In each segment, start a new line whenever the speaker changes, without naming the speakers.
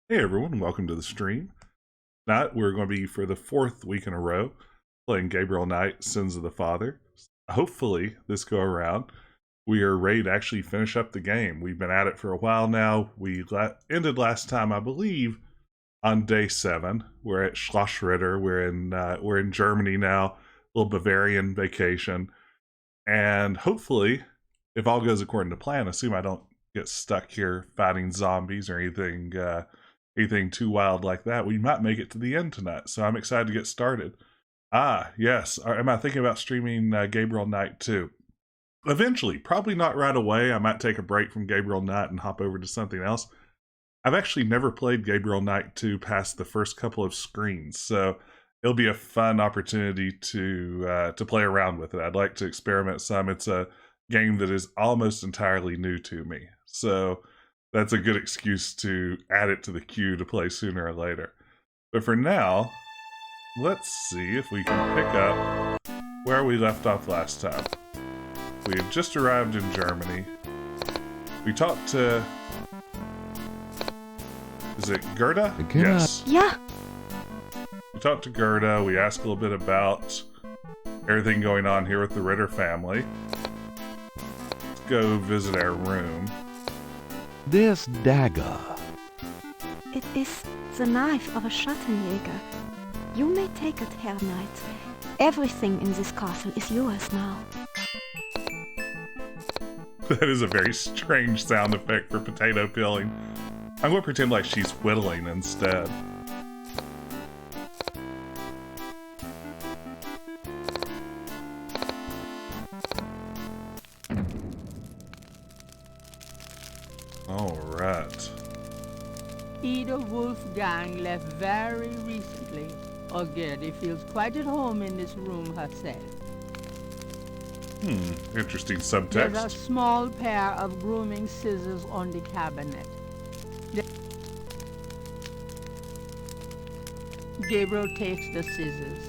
Hey everyone, welcome to the stream. Tonight we're going to be, for the 4th week in a row, playing Gabriel Knight, Sins of the Father. Hopefully, this go around, we are ready to actually finish up the game. We've been at it for a while now. We ended last time, I believe, on day 7. We're at Schloss Ritter. We're in Germany now, a little Bavarian vacation. And hopefully, if all goes according to plan, assume I don't get stuck here fighting zombies or anything too wild like that, we might make it to the end tonight, so I'm excited to get started. Yes, am I thinking about streaming Gabriel Knight too? Eventually, probably not right away. I might take a break from Gabriel Knight and hop over to something else. I've actually never played Gabriel Knight 2 past the first couple of screens, so it'll be a fun opportunity to play around with it. I'd like to experiment some. It's a game that is almost entirely new to me, so that's a good excuse to add it to the queue to play sooner or later. But for now, let's see if we can pick up where we left off last time. We had just arrived in Germany. We talked to... Is it Gerda? Yes.
Yeah.
We talked to Gerda. We asked a little bit about everything going on here with the Ritter family. Let's go visit our room.
This dagger.
It is the knife of a Schattenjäger. You may take it, Herr Knight. Everything in this castle is yours now.
That is a very strange sound effect for potato peeling. I'm going to pretend like she's whittling instead. Alright.
Ida Wolfgang left very recently. Gerda feels quite at home in this room herself.
Interesting
There's a
subtext.
small pair of grooming scissors on the cabinet. Gabriel takes the scissors.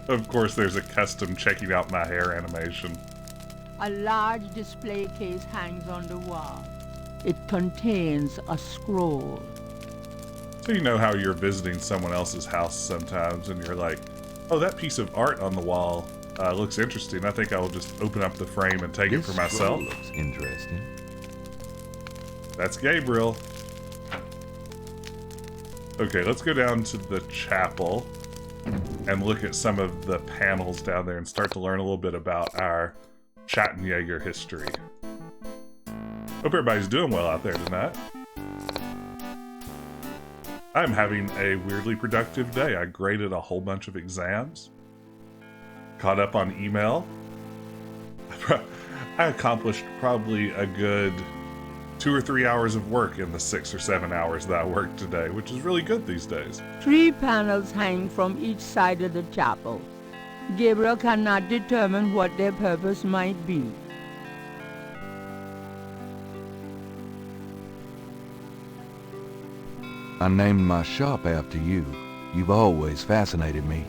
Of course, there's a custom checking out my hair animation.
A large display case hangs on the wall. It contains a scroll.
So you know how you're visiting someone else's house sometimes and you're like, oh, that piece of art on the wall looks interesting. I think I will just open up the frame and take it for myself.
This looks interesting.
That's Gabriel. Okay, let's go down to the chapel and look at some of the panels down there and start to learn a little bit about our Schattenjäger history. Hope everybody's doing well out there tonight. I'm having a weirdly productive day. I graded a whole bunch of exams, caught up on email. I accomplished probably a good 2 or 3 hours of work in the 6 or 7 hours that I worked today, which is really good these days.
3 panels hang from each side of the chapel. Gabriel cannot determine what their purpose might be.
I named my shop after you. You've always fascinated me.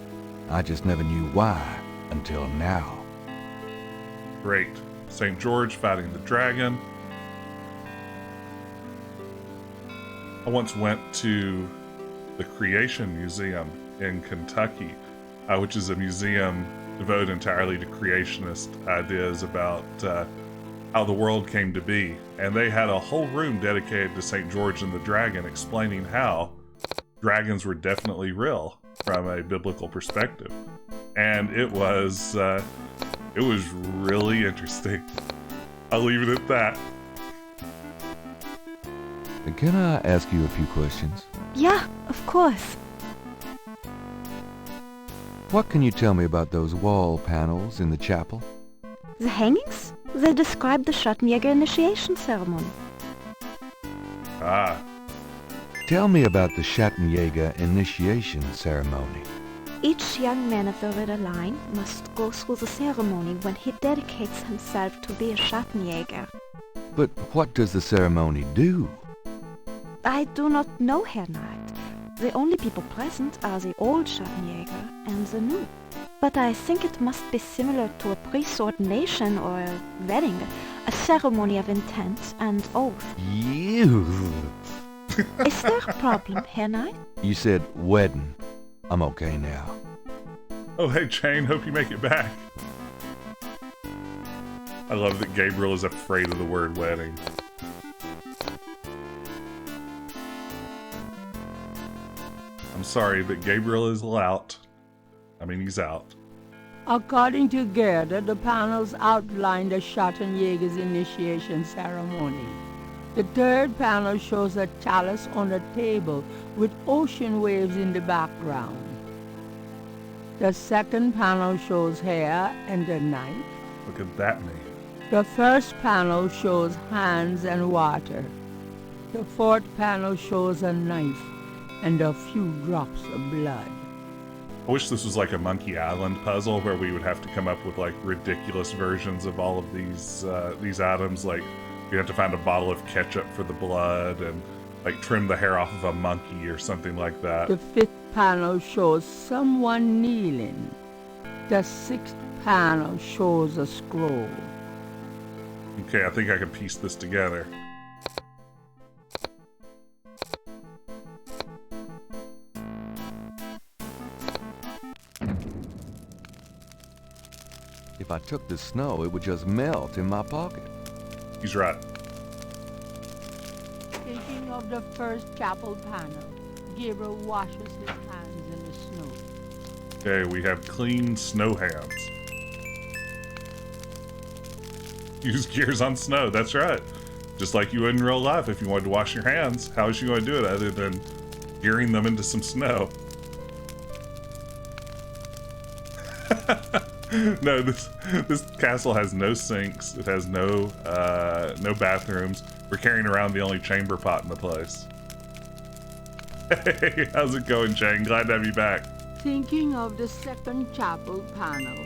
I just never knew why until now.
Great. St. George fighting the dragon. I once went to the Creation Museum in Kentucky, which is a museum devoted entirely to creationist ideas about how the world came to be. And they had a whole room dedicated to St. George and the Dragon, explaining how dragons were definitely real from a biblical perspective. And it was really interesting. I'll leave it at that.
Can I ask you a few questions?
Yeah, of course.
What can you tell me about those wall panels in the chapel?
The hangings? They describe the Schattenjäger initiation ceremony.
Ah,
Tell me about the Schattenjäger initiation ceremony.
Each young man of the Red Line must go through the ceremony when he dedicates himself to be a Schattenjäger.
But what does the ceremony do?
I do not know, Herr Knight. The only people present are the old Schattenjäger and the new. But I think it must be similar to a priest's ordination or a wedding, a ceremony of intent and oath.
You.
Is there a problem, Herr Knight?
You said wedding. I'm okay now.
oh hey Jane, hope you make it back. I love that Gabriel is afraid of the word wedding. I'm sorry, but Gabriel is out. I mean, he's out.
According to Gerda, the panels outline the Schattenjäger's initiation ceremony. The third panel shows a chalice on a table with ocean waves in the background. The second panel shows hair and a knife.
Look at that name.
The first panel shows hands and water. The fourth panel shows a knife and a few drops of blood.
I wish this was like a Monkey Island puzzle where we would have to come up with like ridiculous versions of all of these items. Like we have to find a bottle of ketchup for the blood and like trim the hair off of a monkey or something like that.
The fifth panel shows someone kneeling. The sixth panel shows a scroll.
Okay, I think I can piece this together.
If I took the snow, it would just melt in my pocket.
He's right.
Thinking of the first chapel panel, Gabriel washes his hands in the snow.
Okay, we have clean snow hands. Use gears on snow, that's right. Just like you would in real life if you wanted to wash your hands. How is you going to do it other than gearing them into some snow? No, this castle has no sinks. It has no bathrooms. We're carrying around the only chamber pot in the place. Hey, how's it going, Jane? Glad to have you back.
Thinking of the second chapel panel,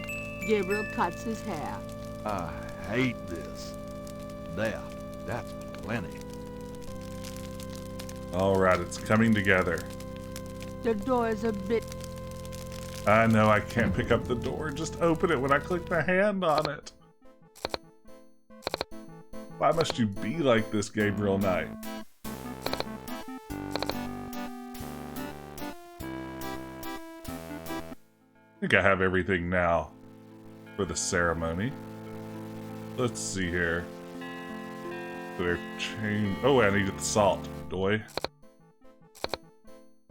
Gabriel cuts his hair.
I hate this. There, that's plenty.
All right, it's coming together.
The door is a bit...
I know I can't pick up the door. Just open it when I click my hand on it. Why must you be like this, Gabriel Knight? I think I have everything now for the ceremony. Let's see here. Oh, I needed the salt. Doy.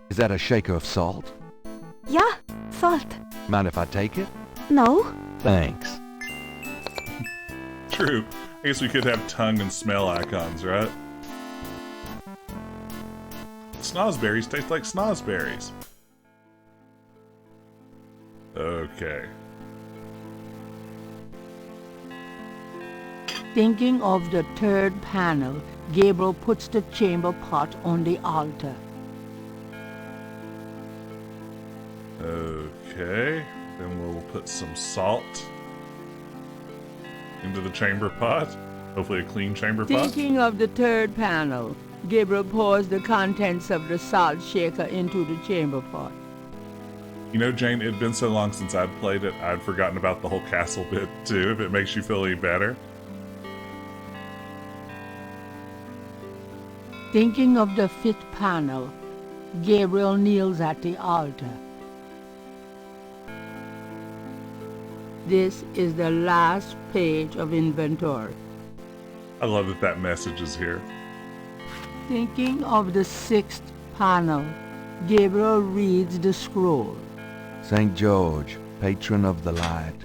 Is that a shaker of salt?
Yeah, salt.
Mind if I take it?
No?
Thanks.
True. I guess we could have tongue and smell icons, right? Snozberries taste like snozberries. Okay.
Thinking of the third panel, Gabriel puts the chamber pot on the altar.
Okay. Then we'll put some salt into the chamber pot. Hopefully a clean chamber pot.
Thinking of the third panel, Gabriel pours the contents of the salt shaker into the chamber pot.
You know, Jane, it had been so long since I'd played it, I'd forgotten about the whole castle bit, too, if it makes you feel any better.
Thinking of the fifth panel, Gabriel kneels at the altar. This is the last page of inventory.
I love that that message is here.
Thinking of the sixth panel, Gabriel reads the scroll.
St. George, patron of the light,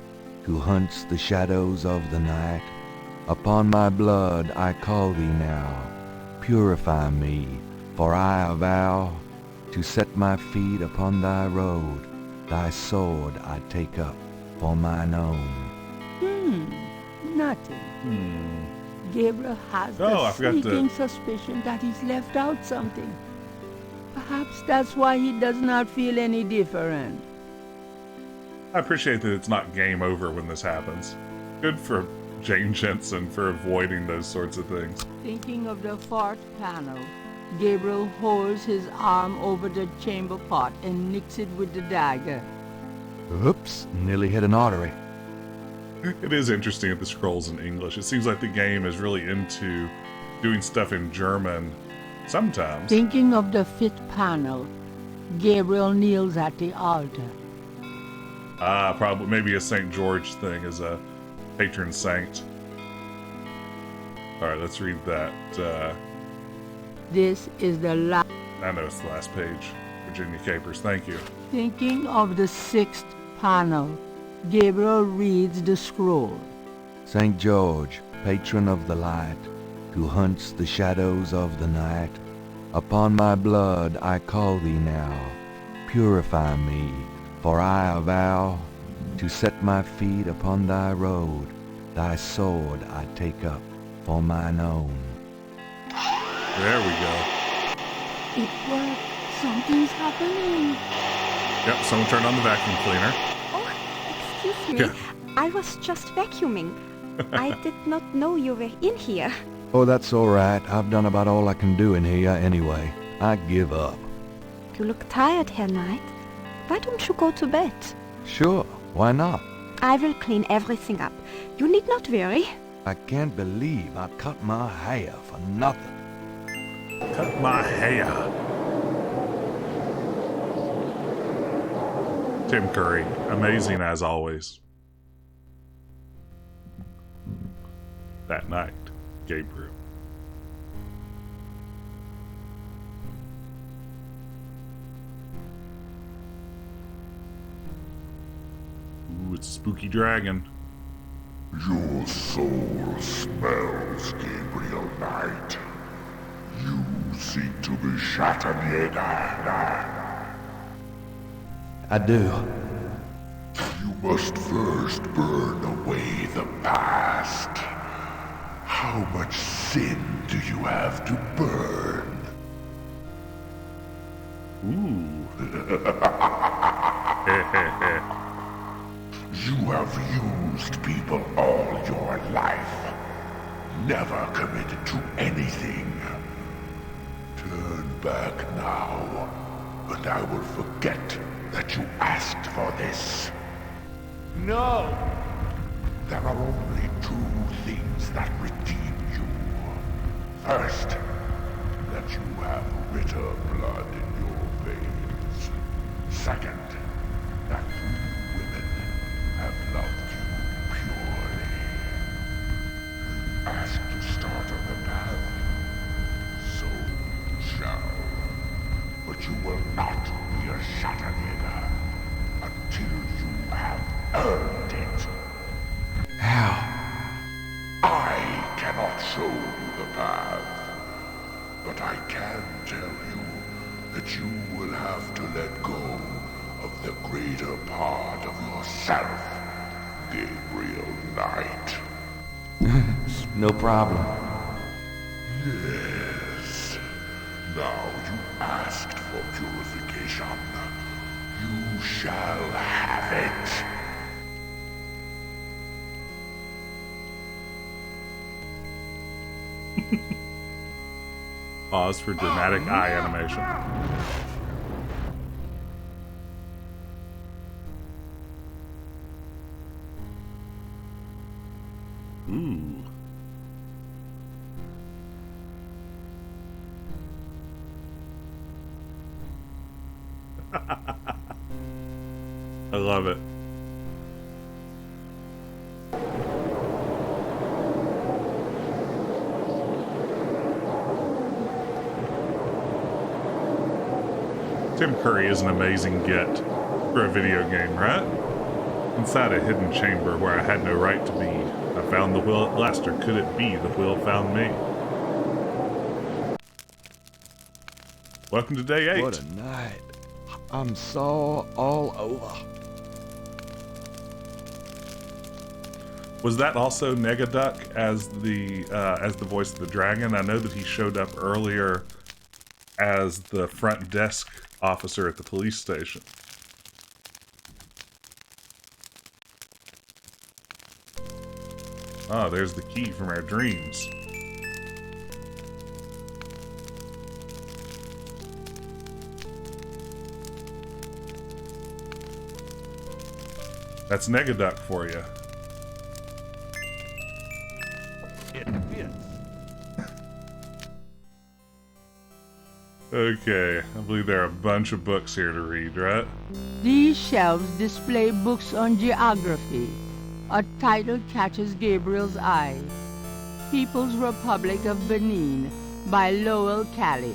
who hunts the shadows of the night, upon my blood I call thee now. Purify me, for I avow to set my feet upon thy road, thy sword I take up for mine own.
Nothing. Gabriel has
Oh, I
the
forgot to-
sneaking suspicion that he's left out something. Perhaps that's why he does not feel any different.
I appreciate that it's not game over when this happens. Good for Jane Jensen for avoiding those sorts of things.
Thinking of the fourth panel, Gabriel holds his arm over the chamber pot and nicks it with the dagger.
Oops, nearly hit an artery.
It is interesting at the scrolls in English. It seems like the game is really into doing stuff in German sometimes.
Thinking of the fifth panel, Gabriel kneels at the altar.
Probably maybe a St. George thing as a patron saint. Alright, let's read that.
This is the last.
I know it's the last page. Virginia Capers, thank you.
Thinking of the sixth panel, Gabriel reads the scroll.
St. George, patron of the light, who hunts the shadows of the night, upon my blood I call thee now. Purify me, for I avow to set my feet upon thy road. Thy sword I take up for mine own.
There we go.
It worked. Something's happening.
Yep, someone turned on the vacuum cleaner.
Oh, excuse me.
Yeah.
I was just vacuuming. I did not know you were in here.
Oh, that's all right. I've done about all I can do in here anyway. I give up.
You look tired, Herr Knight. Why don't you go to bed?
Sure, why not?
I will clean everything up. You need not worry.
I can't believe I cut my hair for nothing.
Cut my hair. Tim Curry, amazing as always. That night, Gabriel. Ooh, it's a spooky dragon.
Your soul smells, Gabriel Knight. You seek to be Schattenjäger.
I do.
You must first burn away the past. How much sin do you have to burn?
Ooh.
You have used people all your life. Never committed to anything. Turn back now, and I will forget that you asked for this.
No!
There are only two things that redeem you. First, that you have bitter blood in your veins. Second, that you women have loved you purely. Ask to start on the path, so you shall. But you will not be a Schattenjäger until you have earned it.
How?
I cannot show you the path, but I can tell you that you will have to let go of the greater part of yourself, Gabriel Knight.
No problem.
Yes. Now you asked for purification. You shall have it.
Pause for dramatic eye animation. Ooh. I love it. Tim Curry is an amazing get for a video game, right? Inside a hidden chamber where I had no right to be, I found the wheel at last, or could it be the wheel found me? Welcome to day 8.
What a night. I'm sore all over.
Was that also Negaduck as the voice of the dragon? I know that he showed up earlier as the front desk officer at the police station. Ah, there's the key from our dreams. That's Negaduck for you.
It fits.
Okay, I believe there are a bunch of books here to read, right?
These shelves display books on geography. A title catches Gabriel's eye. People's Republic of Benin by Lowell Cali.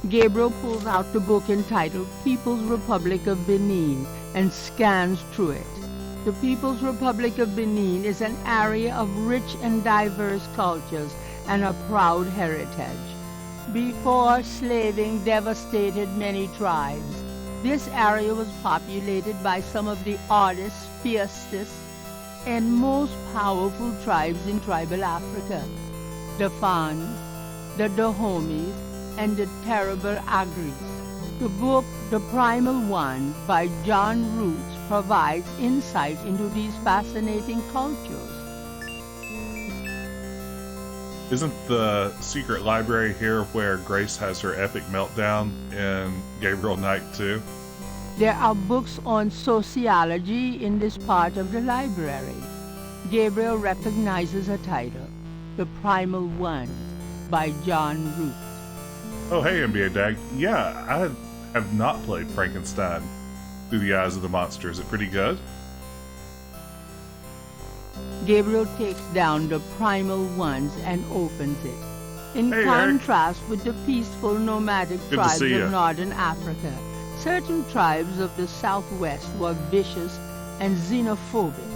Gabriel pulls out the book entitled People's Republic of Benin and scans through it. The People's Republic of Benin is an area of rich and diverse cultures and a proud heritage. Before slaving devastated many tribes, this area was populated by some of the oddest, fiercest, and most powerful tribes in tribal Africa: the Fans, the Dahomis, and the terrible Agris. The book, The Primal One, by John Roots, provides insight into these fascinating cultures.
Isn't the secret library here where Grace has her epic meltdown in Gabriel Knight too?
There are books on sociology in this part of the library. Gabriel recognizes a title, The Primal One, by John Roots.
Oh, hey, NBA Dag. Yeah, I have not played Frankenstein Through the Eyes of the Monster. Is it pretty good?
Gabriel takes down the Primal Ones and opens it. In
Hey,
contrast with the peaceful nomadic
Good to
tribes
see ya.
of northern Africa, certain tribes of the southwest were vicious and xenophobic.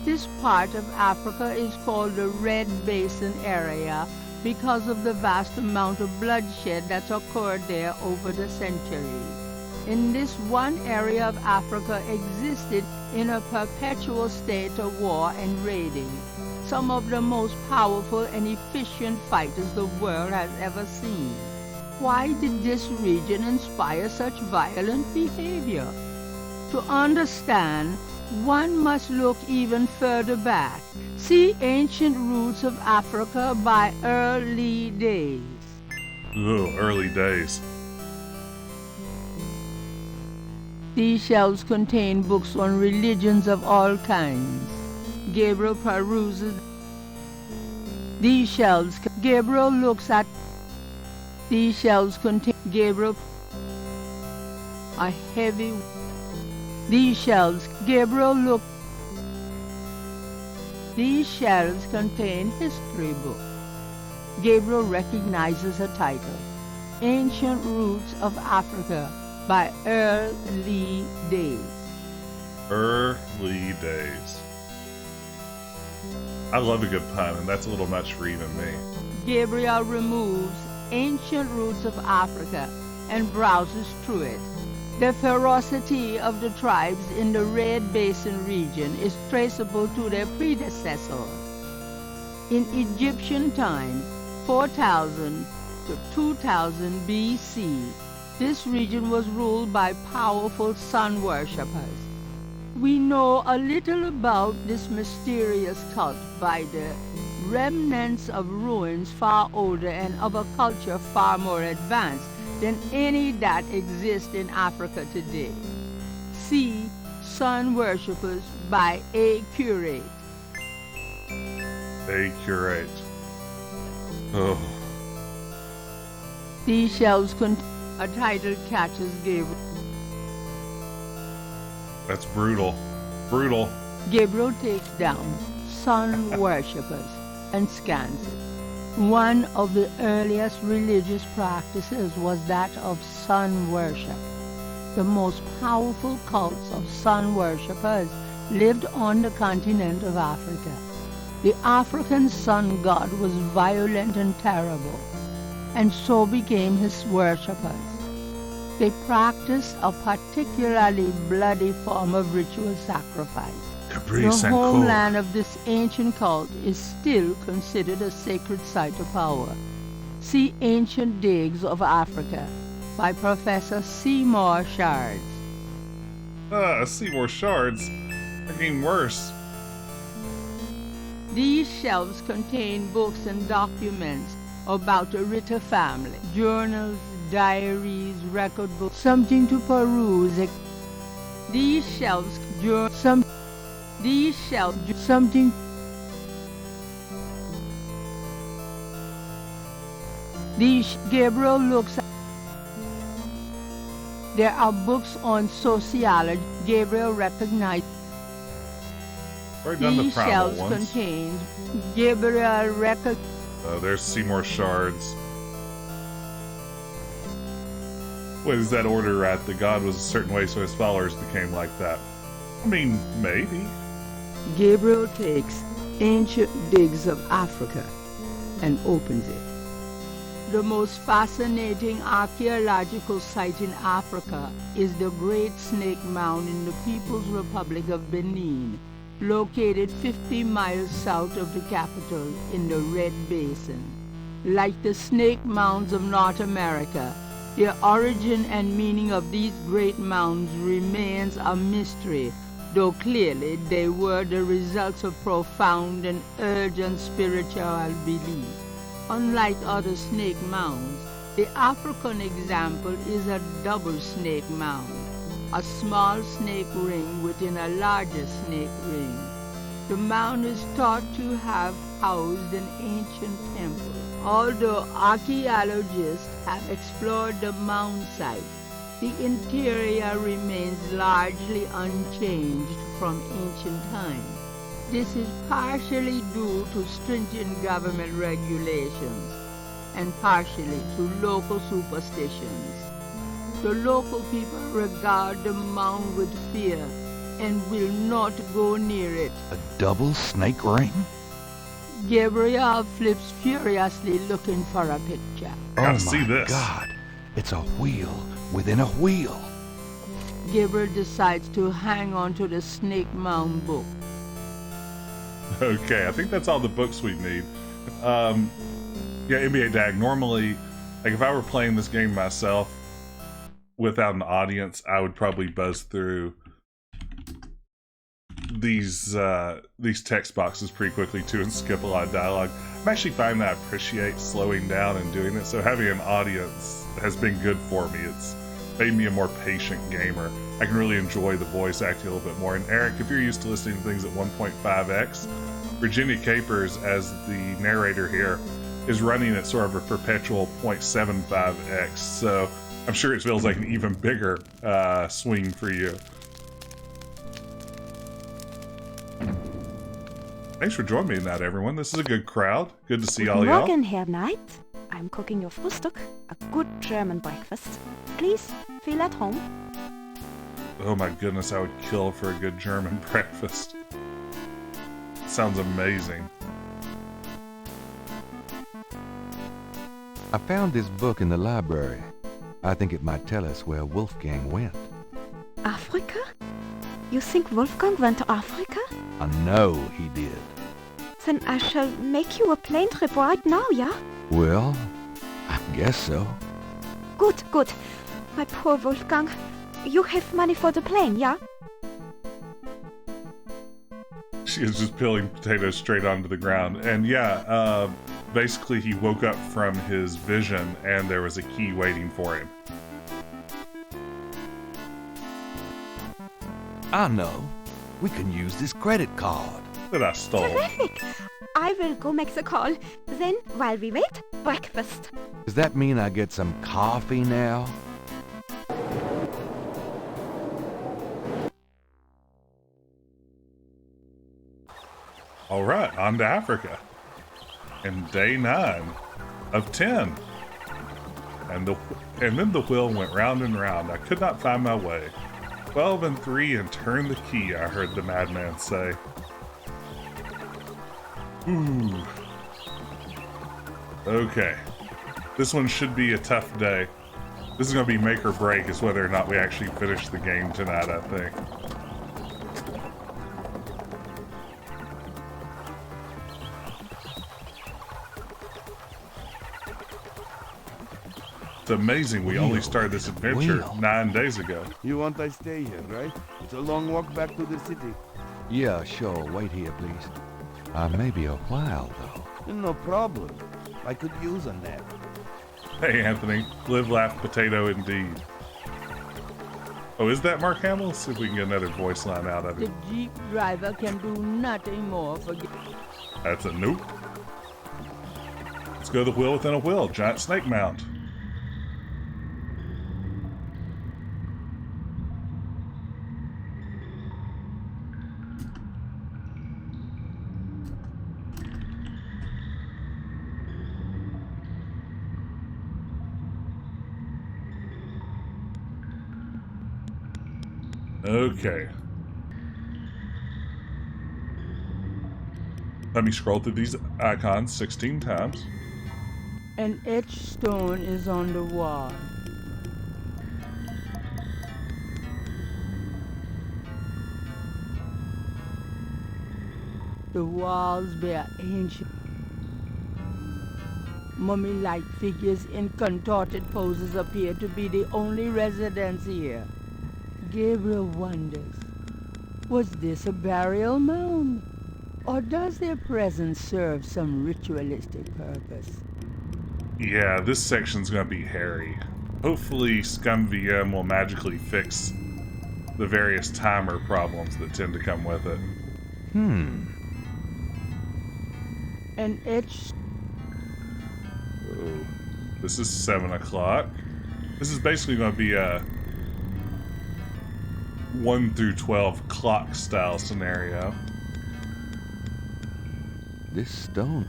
This part of Africa is called the Red Basin area because of the vast amount of bloodshed that's occurred there over the centuries. In this one area of Africa existed in a perpetual state of war and raiding, some of the most powerful and efficient fighters the world has ever seen. Why did this region inspire such violent behavior? To understand, one must look even further back. See Ancient Roots of Africa by Early Days.
Ooh, early days.
These shelves contain books on religions of all kinds. Gabriel peruses these shelves. Gabriel looks at these shelves contain Gabriel a heavy. These shelves. Gabriel look. These shelves contain history books. Gabriel recognizes a title, Ancient Roots of Africa by Early Days.
Early days. I love a good pun, and that's a little much for even me.
Gabriel removes Ancient Roots of Africa and browses through it. The ferocity of the tribes in the Red Basin region is traceable to their predecessors. In Egyptian time, 4000 to 2000 BC, this region was ruled by powerful sun worshippers. We know a little about this mysterious cult by the remnants of ruins far older and of a culture far more advanced than any that exists in Africa today. See Sun Worshippers by A. Curate.
A curate. Oh,
These shelves contain a title catches Gabriel.
that's brutal. Brutal.
Gabriel takes down Sun Worshippers and scans it. One of the earliest religious practices was that of sun worship. The most powerful cults of sun worshippers lived on the continent of Africa. The African sun god was violent and terrible. and so became his worshippers. They practiced a particularly bloody form of ritual sacrifice. The homeland of this ancient cult is still considered a sacred site of power. See Ancient Digs of Africa by Professor Seymour Shards.
Seymour Shards. They're getting worse.
These shelves contain books and documents about the Ritter family, journals, diaries, record books, something to peruse. These shelves, something. Gabriel looks at. There are books on sociology. Gabriel recognized. These shelves contain. Gabriel recognized.
There's Seymour Shards. What is that order right? The god was a certain way, so his followers became like that. I mean, maybe.
Gabriel takes Ancient Digs of Africa and opens it. The most fascinating archaeological site in Africa is the Great Snake Mound in the People's Republic of Benin, located 50 miles south of the capital in the Red Basin. Like the snake mounds of North America, the origin and meaning of these great mounds remains a mystery, though clearly they were the results of profound and urgent spiritual belief. Unlike other snake mounds, the African example is a double snake mound, a small snake ring within a larger snake ring. The mound is thought to have housed an ancient temple. Although archaeologists have explored the mound site, the interior remains largely unchanged from ancient times. This is partially due to stringent government regulations and partially to local superstitions. The local people regard the mound with fear and will not go near it.
A double snake ring?
Gabriel flips furiously looking for a picture.
Gotta see this.
God, it's a wheel within a wheel.
Gabriel decides to hang on to the snake mound book.
Okay, I think that's all the books we need. Yeah, NBA Dag, normally, like if I were playing this game myself without an audience, I would probably buzz through these text boxes pretty quickly too and skip a lot of dialogue. I'm actually finding that I appreciate slowing down and doing it, so having an audience has been good for me. It's made me a more patient gamer. I can really enjoy the voice acting a little bit more. And Eric, if you're used to listening to things at 1.5x, Virginia Capers, as the narrator here, is running at sort of a perpetual 0.75x, so I'm sure it feels like an even bigger swing for you. Thanks for joining me in that, everyone. This is a good crowd. Good to see all y'all.
Morgen, Herr Knight. I'm cooking your Frühstück, a good German breakfast. Please, feel at home.
Oh my goodness, I would kill for a good German breakfast. Sounds amazing.
I found this book in the library. I think it might tell us where Wolfgang went.
Africa? You think Wolfgang went to Africa?
I know he did.
Then I shall make you a plane trip right now, yeah?
Well, I guess so.
Good, good. My poor Wolfgang. You have money for the plane, yeah?
She is just peeling potatoes straight onto the ground. And yeah, basically he woke up from his vision and there was a key waiting for him.
I know. We can use this credit card.
That I stole.
Terrific! I will go make the call. Then, while we wait, breakfast.
Does that mean I get some coffee now?
All right, on to Africa. And day 9 of 10. And then the wheel went round and round. I could not find my way. 12 and 3 and turn the key, I heard the madman say. Ooh. Okay. This one should be a tough day. This is going to be make or break, is whether or not we actually finish the game tonight, I think. It's amazing we only started this adventure 9 days ago.
You want I stay here, right? It's a long walk back to the city.
Yeah, sure. Wait here, please. Maybe a while, though.
No problem. I could use a nap.
Hey, Anthony. Live, laugh, potato, indeed. Oh, is that Mark Hamill? Let's see if we can get another voice line out of
The
it.
Jeep driver can do nothing more for...
That's a nope. Let's go to the wheel within a wheel. Giant snake mound. Okay. Let me scroll through these icons 16 times.
An etched stone is on the wall. The walls bear ancient mummy-like figures in contorted poses appear to be the only residents here. Gabriel wonders, was this a burial mound? Or does their presence serve some ritualistic purpose?
Yeah, this section's gonna be hairy. Hopefully Scum VM will magically fix the various timer problems that tend to come with it.
An etched...
Oh, this is 7 o'clock. This is basically gonna be a 1 through 12 clock style scenario.
This stone.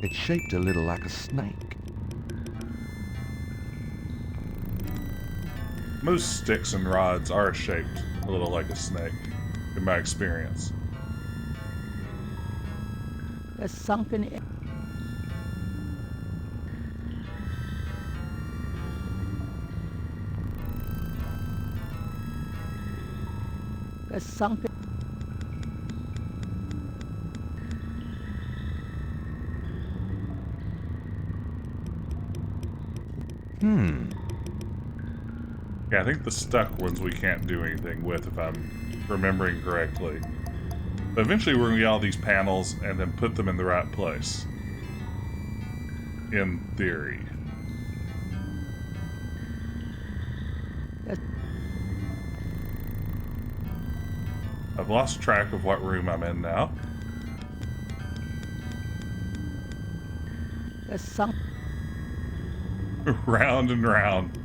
It's shaped a little like a snake.
Most sticks and rods are shaped a little like a snake, in my experience.
a sunken... a sunken...
Yeah, I think the stuck ones we can't do anything with, if I'm remembering correctly. But eventually we're going to get all these panels and then put them in the right place. In theory. I've lost track of what room I'm in now.
a sunk...
Round and round,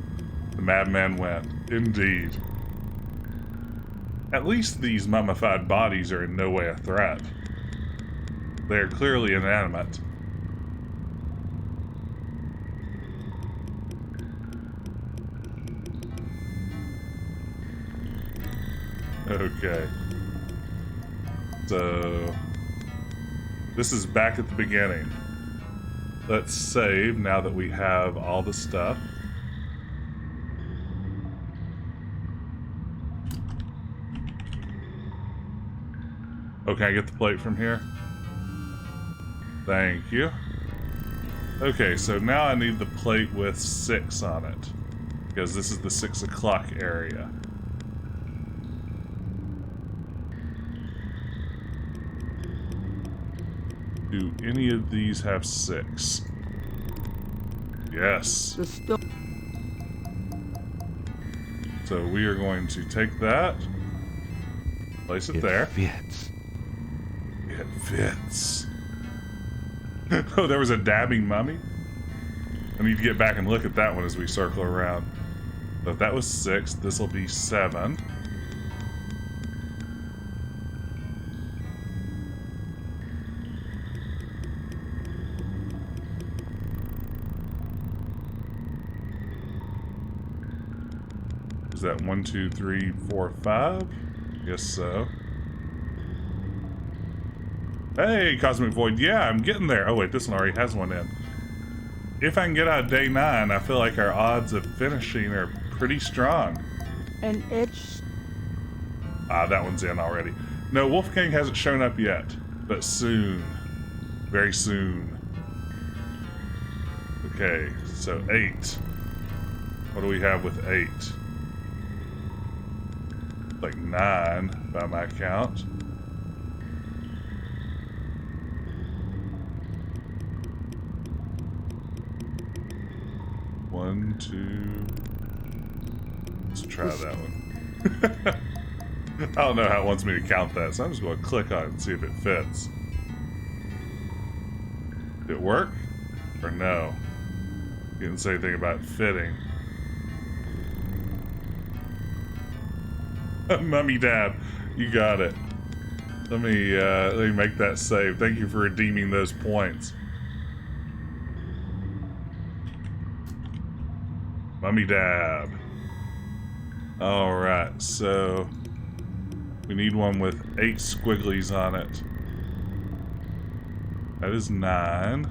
the madman went. Indeed. At least these mummified bodies are in no way a threat. They are clearly inanimate. Okay. So, this is back at the beginning. Let's save now that we have all the stuff. Oh, can I get the plate from here? Thank you. Okay, so now I need the plate with 6 on it, because this is the 6 o'clock area. Do any of these have 6? Yes.
the stone...
So we are going to take that, place it there.
Fits.
It fits. Oh, there was a dabbing mummy? I need to get back and look at that one as we circle around. So if that was 6, this will be 7. Is that 1, 2, 3, 4, 5? Yes, so. Hey, Cosmic Void. Yeah, I'm getting there. Oh, wait, this one already has one in. If I can get out of day 9, I feel like our odds of finishing are pretty strong.
And it's...
Ah, that one's in already. No, Wolfgang hasn't shown up yet, but soon. Very soon. Okay, so 8. What do we have with 8? Like 9 by my count. One, 2. Let's try that one. I don't know how it wants me to count that, so I'm just going to click on it and see if it fits. Did it work? Or no? You didn't say anything about fitting. Mummy Dad, you got it. Let me make that save. Thank you for redeeming those points. Mummy Dab. Alright, so we need one with 8 squigglies on it. That is 9.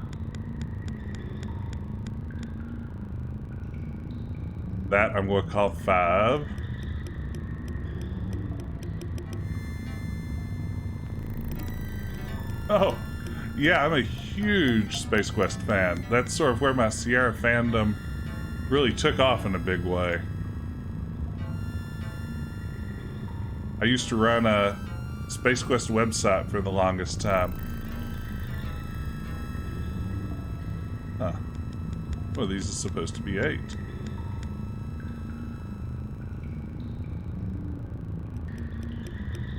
That I'm going to call 5. Oh, yeah, I'm a huge Space Quest fan. That's sort of where my Sierra fandom really took off in a big way. I used to run a Space Quest website for the longest time. Huh. Well, these are supposed to be 8.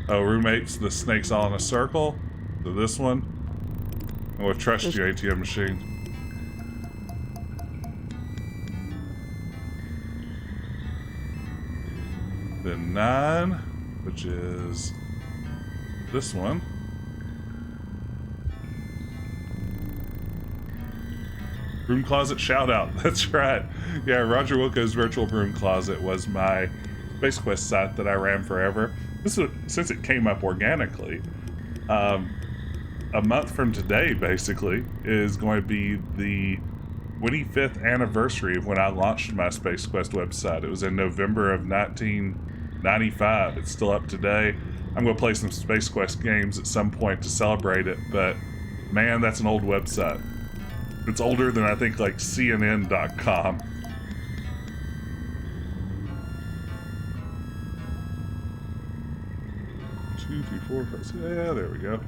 Oh, roommates, the snakes all in a circle. So this one. I'm going to trust you, ATM machine. Then 9, which is this one. Broom Closet shout out. That's right. Yeah, Roger Wilco's Virtual Broom Closet was my Space Quest site that I ran forever. This is, since it came up organically, a month from today, basically, is going to be the 25th anniversary of when I launched my Space Quest website. It was in November of 1995. It's still up today. I'm going to play some Space Quest games at some point to celebrate it, but man, that's an old website. It's older than I think like CNN.com. 2, 3, 4, 5, 6. Yeah, there we go.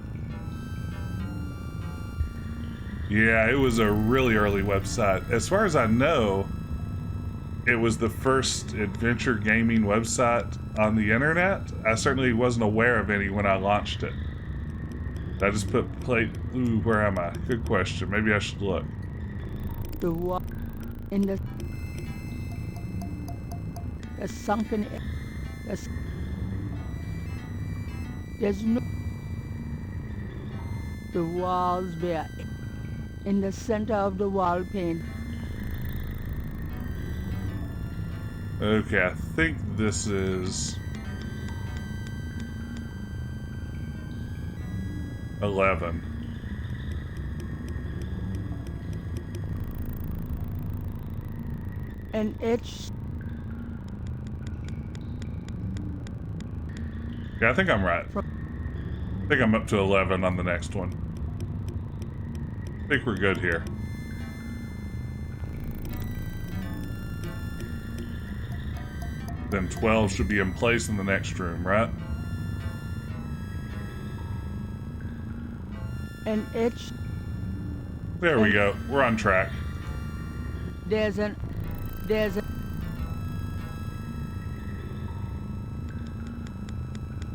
Yeah, it was a really early website. As far as I know, it was the first adventure gaming website on the internet. I certainly wasn't aware of any when I launched it. I just ooh, where am I? Good question. Maybe I should look.
The wall in the sunken. There's no. The walls bare. In the center of the wall paint.
Okay, I think this is 11.
And it's...
Yeah, I think I'm right. I think I'm up to 11 on the next one. I think we're good here. Then 12 should be in place in the next room, right?
And it's...
There we go. We're on track.
There's a...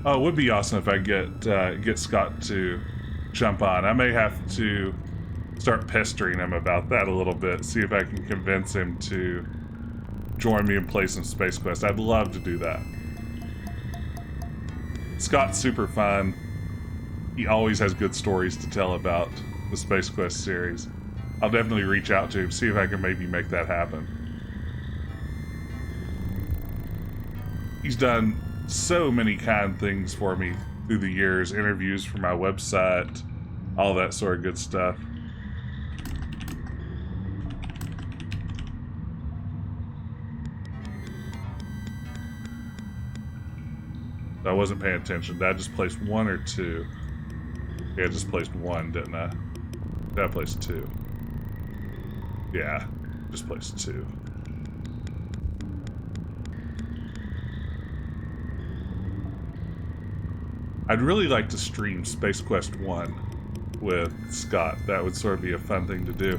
Oh, it would be awesome if I get Scott to jump on. I may have to start pestering him about that a little bit, see if I can convince him to join me and play some Space Quest. I'd love to do that. Scott's super fun. He always has good stories to tell about the Space Quest series. I'll definitely reach out to him, see if I can maybe make that happen. He's done so many kind things for me through the years, interviews for my website, all that sort of good stuff. I wasn't paying attention. Did I just place 1 or 2? Yeah, I just placed 1, didn't I? Did I place 2? Yeah, just placed 2. I'd really like to stream Space Quest 1 with Scott. That would sort of be a fun thing to do.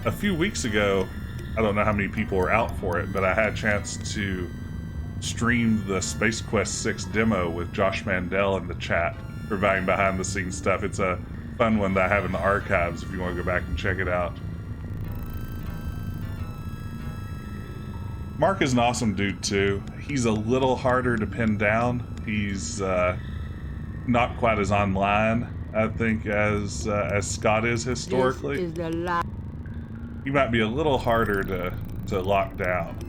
A few weeks ago, I don't know how many people were out for it, but I had a chance to stream the Space Quest 6 demo with Josh Mandel in the chat, providing behind the scenes stuff. It's a fun one that I have in the archives if you want to go back and check it out. Mark is an awesome dude too. He's a little harder to pin down. He's not quite as online, I think, as Scott is historically.
This is the last.
He might be a little harder to lock down.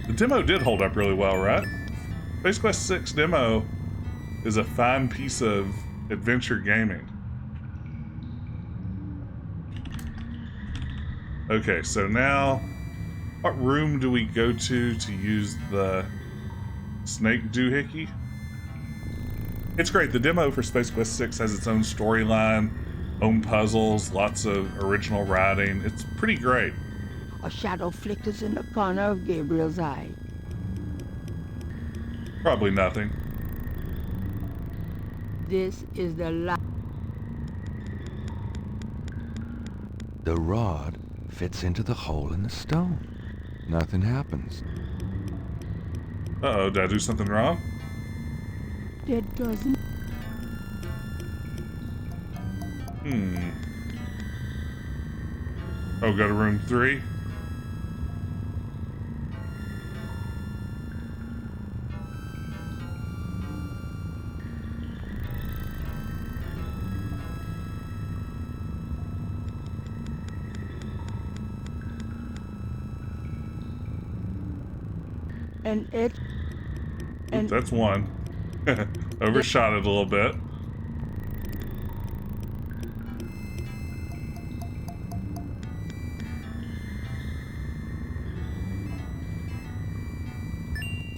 The demo did hold up really well, right? Space Quest 6 demo is a fine piece of adventure gaming. Okay, so now, what room do we go to use the snake doohickey? It's great. The demo for Space Quest 6 has its own storyline, own puzzles, lots of original writing. It's pretty great.
A shadow flickers in the corner of Gabriel's eye.
Probably nothing.
This is the last.
The rod fits into the hole in the stone. Nothing happens.
Uh-oh, did I do something wrong?
It doesn't.
Oh, go to room 3?
And it.
Oop, that's 1. Overshot it a little bit.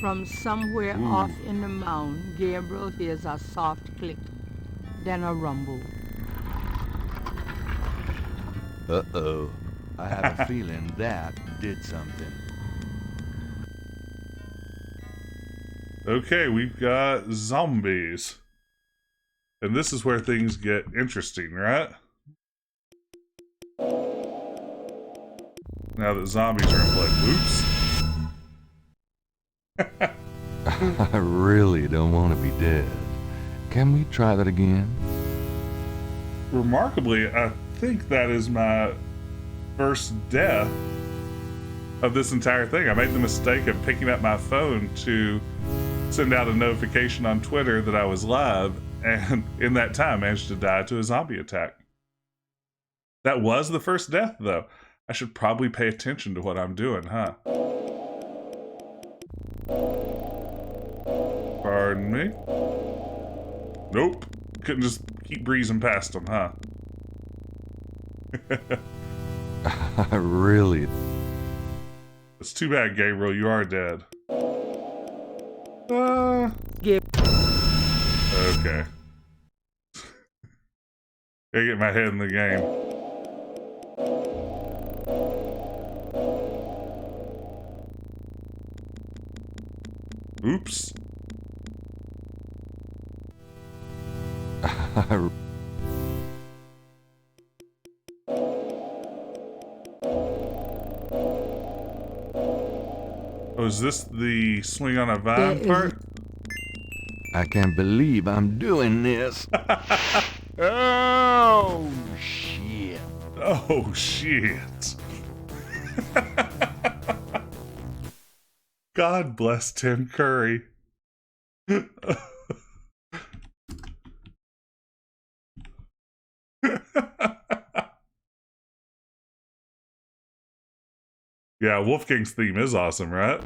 From somewhere off in the mound, Gabriel hears a soft click, then a rumble.
Uh-oh. I have a feeling that did something.
Okay, we've got zombies. And this is where things get interesting, right? Now that zombies are in play. Oops.
I really don't want to be dead. Can we try that again?
Remarkably, I think that is my first death of this entire thing. I made the mistake of picking up my phone to send out a notification on Twitter that I was live, and in that time managed to die to a zombie attack. That was the first death, though. I should probably pay attention to what I'm doing, huh? Pardon me? Nope. Couldn't just keep breezing past them, huh?
I really...
It's too bad, Gabriel. You are dead. Okay. Gotta get my head in the game. Oops. Oh, is this the swing on a vine part?
I can't believe I'm doing this. Oh, shit.
Oh, shit. God bless Tim Curry. Yeah, Wolfgang's theme is awesome, right?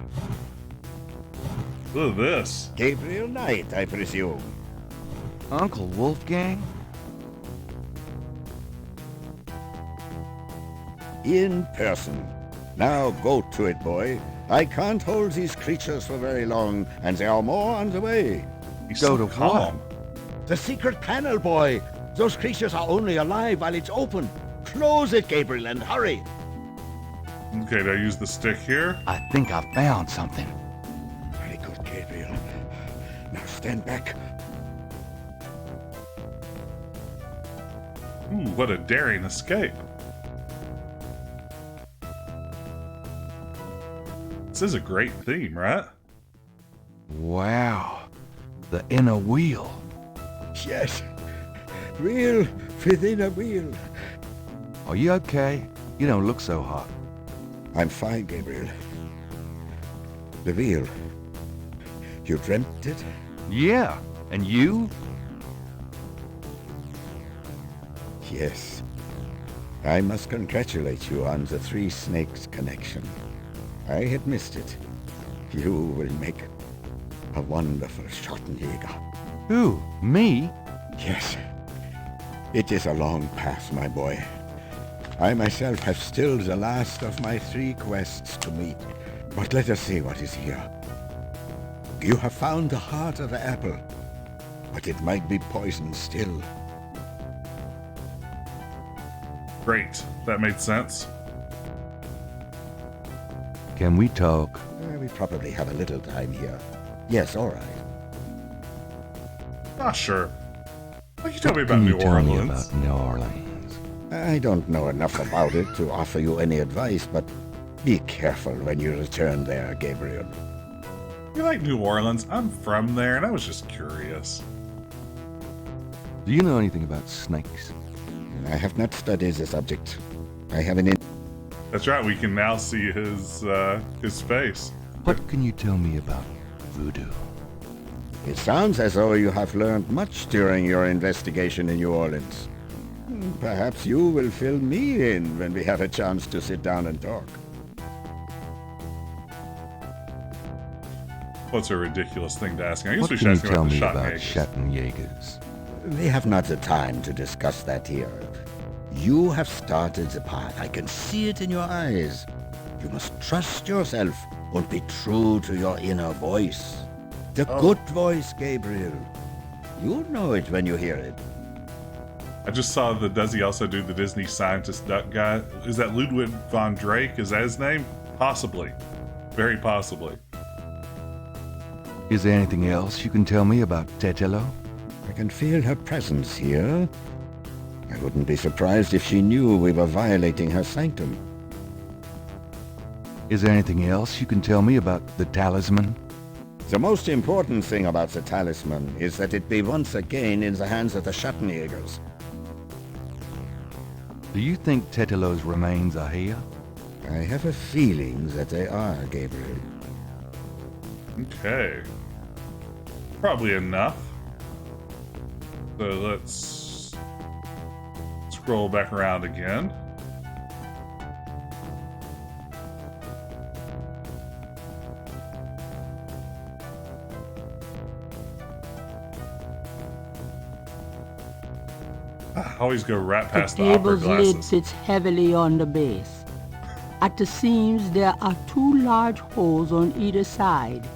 Look at this.
Gabriel Knight, I presume.
Uncle Wolfgang?
In person. Now go to it, boy. I can't hold these creatures for very long, and there are more on the way.
He's
Go
so
to
calm.
The secret panel, boy. Those creatures are only alive while it's open. Close it, Gabriel, and hurry.
Okay, do I use the stick here?
I think I found something.
Very good, Gabriel. Now stand back.
Ooh, what a daring escape. This is a great theme, right?
Wow. The inner wheel.
Yes. Wheel within a wheel.
Are you okay? You don't look so hot.
I'm fine, Gabriel. The wheel. You dreamt it?
Yeah. And you?
Yes. I must congratulate you on the Three Snakes connection. I had missed it. You will make a wonderful Schottenjäger.
Who? Me?
Yes. It is a long path, my boy. I myself have still the last of my 3 quests to meet. But let us see what is here. You have found the heart of the apple, but it might be poisoned still.
Great. That made sense.
Can we talk?
We probably have a little time here. Yes, all right.
Ah, sure. What can you tell me about
Can you
New
tell me
Orleans?
about New Orleans?
I don't know enough about it to offer you any advice, but be careful when you return there, Gabriel.
You like New Orleans? I'm from there, and I was just curious.
Do you know anything about snakes?
I have not studied the subject. I have an
That's right. We can now see his face.
What can you tell me about voodoo?
It sounds as though you have learned much during your investigation in New Orleans. Perhaps you will fill me in when we have a chance to sit down and talk.
What's a ridiculous thing to ask? I guess
What
we
can
should
you
ask him
tell
about
me
the
about
Schottenjägers.
Schottenjägers?
We have not the time to discuss that here. You have started the path. I can see it in your eyes. You must trust yourself and be true to your inner voice. The good voice, Gabriel. You know it when you hear it.
I just saw the. Does he also do the Disney scientist duck guy? Is that Ludwig von Drake? Is that his name? Possibly. Very possibly.
Is there anything else you can tell me about Tetelo?
I can feel her presence here. I wouldn't be surprised if she knew we were violating her sanctum.
Is there anything else you can tell me about the talisman?
The most important thing about the talisman is that it be once again in the hands of the Schottenjägers.
Do you think Tetelo's remains are here?
I have a feeling that they are, Gabriel.
Okay. Probably enough. So let's scroll back around again. I always go right
The
past the opera
table's lid
glasses.
sits heavily on the base. At the seams, there are 2 large holes on either side.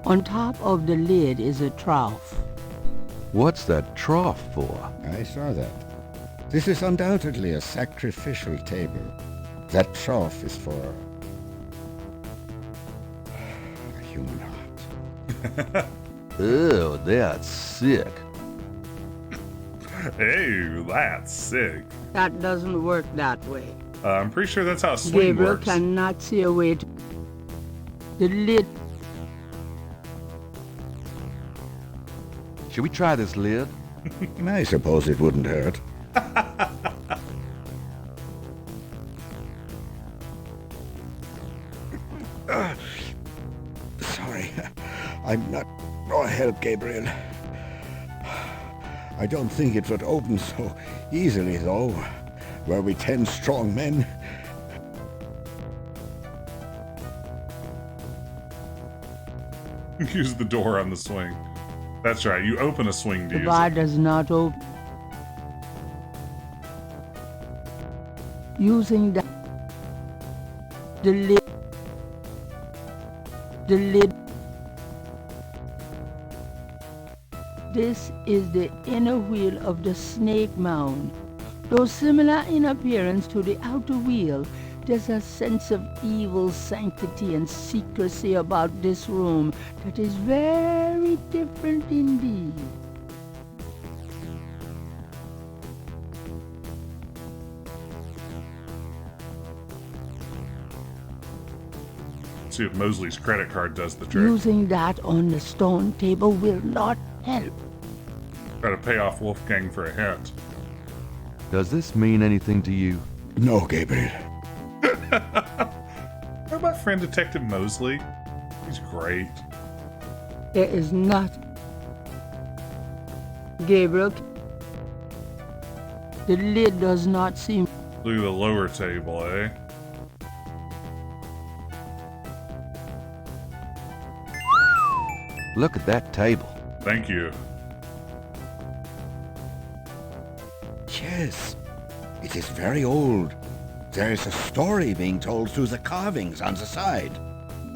On top of the lid is a trough.
What's that trough for?
I saw that. This is undoubtedly a sacrificial table. That trough is for a human heart.
Ew, that's sick.
Hey, that's sick.
That doesn't work that way.
I'm pretty sure that's how a swing
Gabriel
works.
cannot see a way to... The lid...
Should we try this lid?
I suppose it wouldn't hurt. Sorry, I'm not more help, Gabriel. I don't think it would open so easily, though. Were we 10 strong men?
Use the door on the swing. That's right, you open a swing to
The
use
bar
it.
does not open. Using the lid. The lid. This is the inner wheel of the snake mound. Though similar in appearance to the outer wheel, there's a sense of evil sanctity and secrecy about this room that is very different indeed.
See if Mosley's credit card does the trick.
Using that on the stone table will not help.
Try to pay off Wolfgang for a hint.
Does this mean anything to you?
No, Gabriel.
What about friend Detective Mosley? He's great.
There is not. Gabriel, the lid does not seem.
Look at the lower table, eh?
Look at that table.
Thank you.
Yes, it is very old. There is a story being told through the carvings on the side.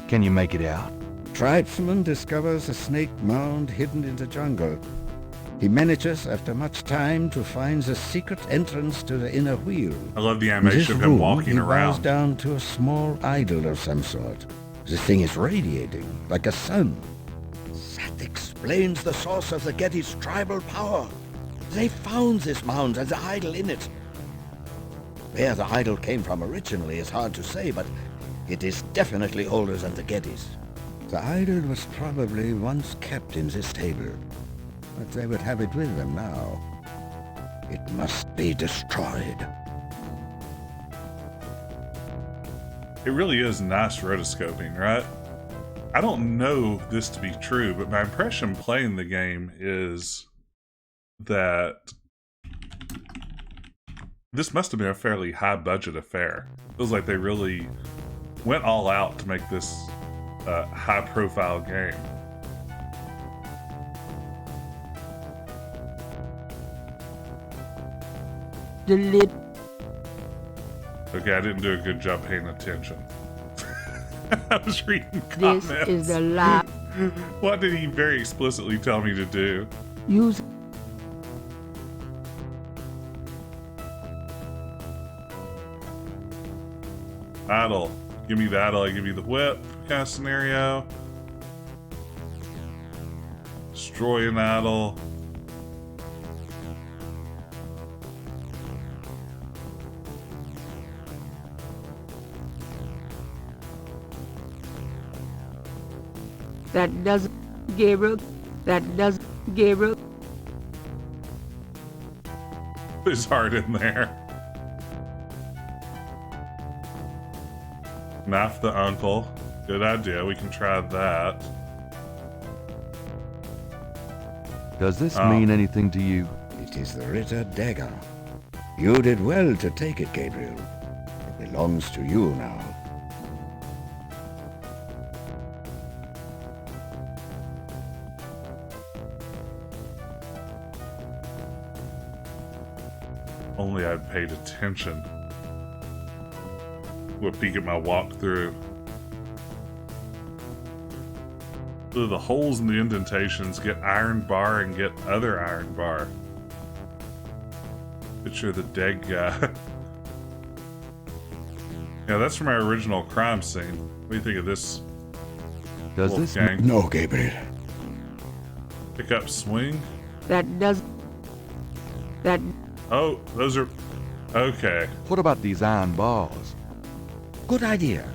Can you make it out?
Tribesman discovers a snake mound hidden in the jungle. He manages, after much time, to find the secret entrance to the inner wheel.
I love the
In this
animation of him
room,
walking
he bows
around.
down to a small idol of some sort. The thing is radiating, like a sun. That explains the source of the Getty's tribal power. They found this mound and the idol in it. Where the idol came from originally is hard to say, but it is definitely older than the Gettys. The idol was probably once kept in this table, but they would have it with them now. It must be destroyed.
It really is nice rotoscoping, right? I don't know this to be true, but my impression playing the game is that this must have been a fairly high budget affair. Feels like they really went all out to make this a high profile game.
The lid.
Okay, I didn't do a good job paying attention. I was reading
This
comments.
is the last.
What did he very explicitly tell me to do?
Use.
Idle. Give me the idle, I give you the whip kind of scenario. Destroy an idol.
That does. Gabriel. That does. Gabriel.
Put his heart in there. Knife the uncle. Good idea. We can try that.
Does this
Oh.
mean anything to you?
It is the Ritter dagger. You did well to take it, Gabriel. It belongs to you now.
Only I'd paid attention. What peek at my walkthrough. Ooh, the holes in the indentations get iron bar and get other iron bar. Picture the dead guy. Yeah, that's from our original crime scene. What do you think of this,
Does this
Wolfgang?
No, Gabriel.
Pick up swing?
That does. That.
Oh, those are... Okay.
What about these iron bars?
Good idea.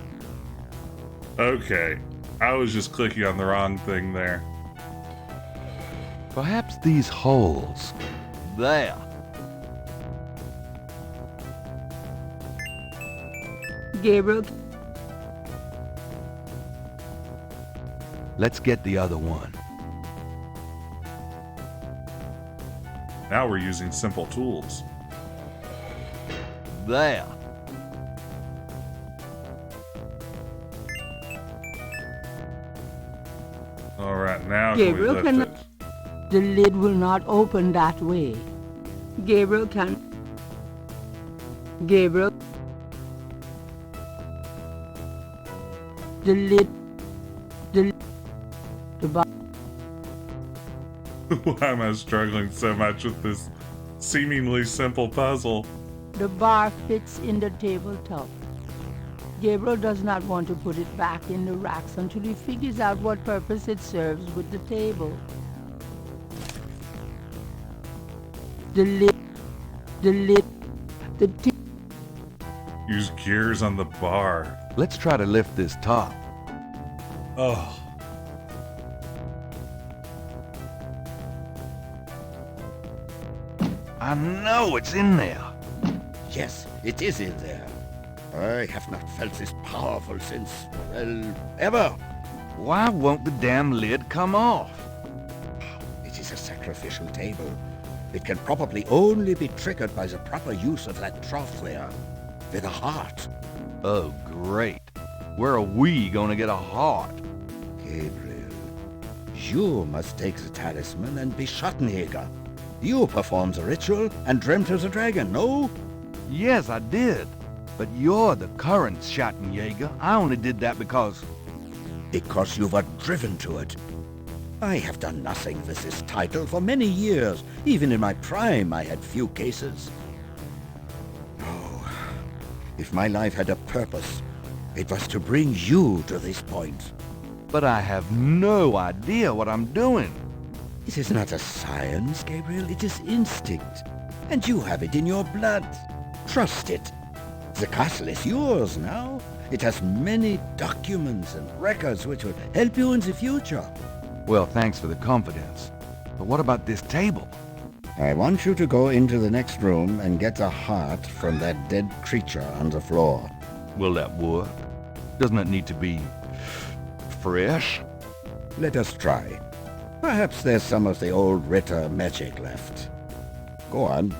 Okay. I was just clicking on the wrong thing there.
Perhaps these holes. There.
Gabriel.
Let's get the other one.
Now we're using simple tools.
There.
Now
Gabriel
can we lift
cannot.
it?
The lid will not open that way. Gabriel can. Gabriel. The lid. The bar.
Why am I struggling so much with this seemingly simple puzzle?
The bar fits in the tabletop. Gabriel does not want to put it back in the racks until he figures out what purpose it serves with the table. The lid,
Use gears on the bar.
Let's try to lift this top.
Oh.
I know it's in there.
Yes, it is in there. I have not felt this powerful since, well, ever.
Why won't the damn lid come off?
It is a sacrificial table. It can probably only be triggered by the proper use of that trough there, with a heart.
Oh, great. Where are we gonna get a heart?
Gabriel, you must take the talisman and be Schattenjäger. You performed the ritual and dreamt of the dragon, no?
Yes, I did. But you're the current Schattenjäger. I only did that because...
Because you were driven to it. I have done nothing with this title for many years. Even in my prime, I had few cases. Oh, if my life had a purpose, it was to bring you to this point.
But I have no idea what I'm doing.
It is not a science, Gabriel. It is instinct. And you have it in your blood. Trust it. The castle is yours now. It has many documents and records which will help you in the future.
Well, thanks for the confidence. But what about this table?
I want you to go into the next room and get a heart from that dead creature on the floor.
Will that work? Doesn't it need to be... fresh?
Let us try. Perhaps there's some of the old Ritter magic left. Go on.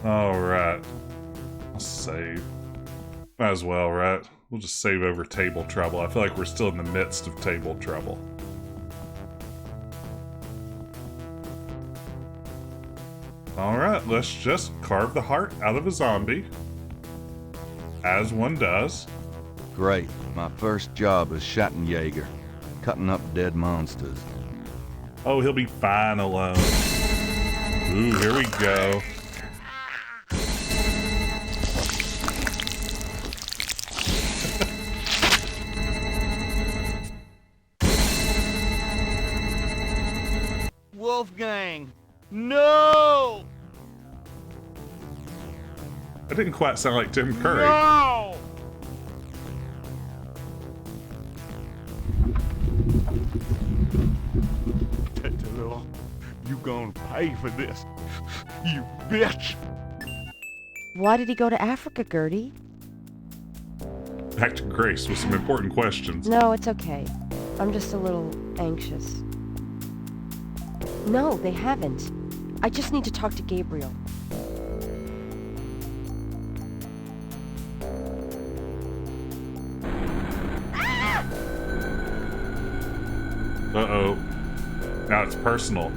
Alright. I'll save. Might as well, right? We'll just save over table trouble. I feel like we're still in the midst of table trouble. Alright, let's just carve the heart out of a zombie. As one does.
Great. My first job as Schattenjäger. Cutting up dead monsters.
Oh, he'll be fine alone. Ooh, here we go.
Wolfgang! No!
That didn't quite sound like Tim Curry.
No! Tetelo, you gonna pay for this, you bitch!
Why did he go to Africa, Gertie?
Back to Grace with some important questions.
No, it's okay. I'm just a little anxious. No, they haven't. I just need to talk to Gabriel.
Uh-oh. Now it's personal.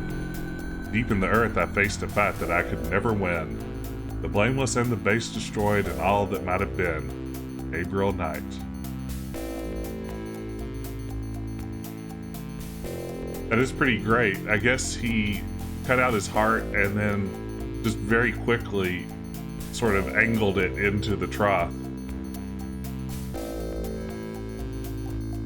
Deep in the earth I faced a fight that I could never win. The blameless and the base destroyed and all that might have been. Gabriel Knight. That is pretty great. I guess he cut out his heart and then just very quickly sort of angled it into the trough.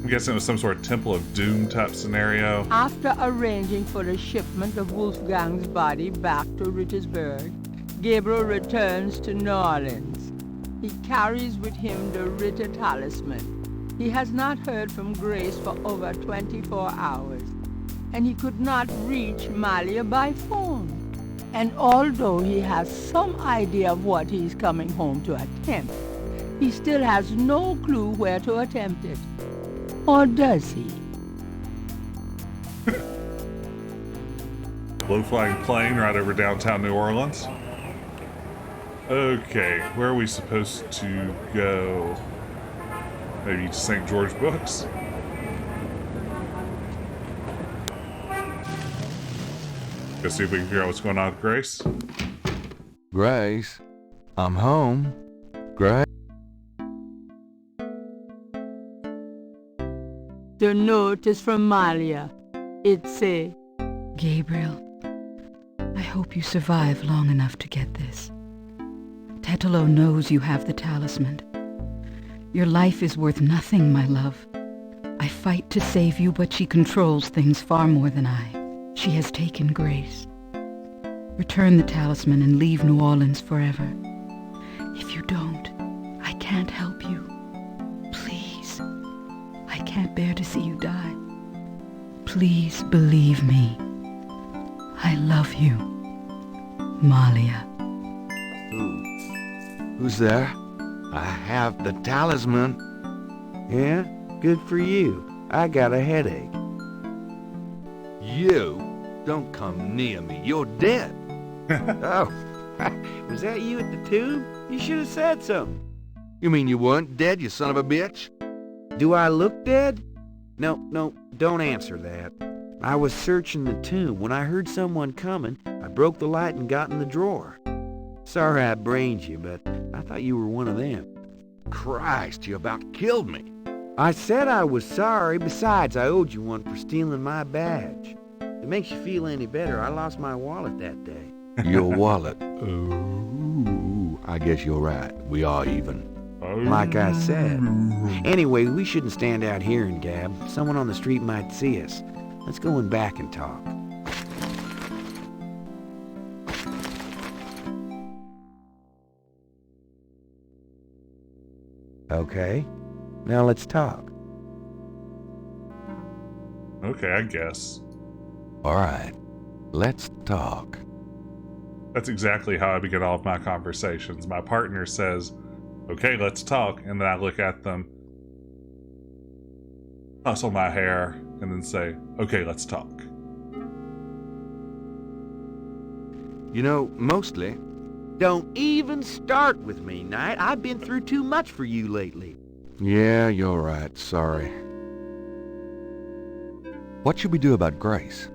I'm guessing it was some sort of Temple of Doom type scenario.
After arranging for the shipment of Wolfgang's body back to Rittersburg, Gabriel returns to New Orleans. He carries with him the Ritter talisman. He has not heard from Grace for over 24 hours, and he could not reach Malia by phone. And although he has some idea of what he's coming home to attempt, he still has no clue where to attempt it. Or does he?
Low-flying plane right over downtown New Orleans. Okay, where are we supposed to go? Maybe to St. George Books. Go see if we can figure out what's going on with Grace.
Grace, I'm home. Grace?
The note is from Malia. It says,
Gabriel, I hope you survive long enough to get this. Tetelo knows you have the talisman. Your life is worth nothing, my love. I fight to save you, but she controls things far more than I. She has taken Grace. Return the talisman and leave New Orleans forever. If you don't, I can't help you. Please. I can't bear to see you die. Please believe me. I love you. Malia.
Who's there? I have the talisman.
Yeah? Good for you. I got a headache.
You? Don't come near me. You're dead.
Oh, was that you at the tomb? You should have said something.
You mean you weren't dead, you son of a bitch?
Do I look dead? No, don't answer that. I was searching the tomb. When I heard someone coming, I broke the light and got in the drawer. Sorry I brained you, but I thought you were one of them.
Christ, you about killed me.
I said I was sorry. Besides, I owed you one for stealing my badge. If it makes you feel any better, I lost my wallet that day.
Your wallet. Oh, I guess you're right. We are even.
Like I said. Anyway, we shouldn't stand out here and gab. Someone on the street might see us. Let's go in back and talk. Okay, now let's talk.
Okay, I guess.
All right, let's talk.
That's exactly how I begin all of my conversations. My partner says, okay, let's talk. And then I look at them, hustle my hair, and then say, okay, let's talk.
You know, mostly.
Don't even start with me, Knight. I've been through too much for you lately.
Yeah, you're right. Sorry. What should we do about Grace?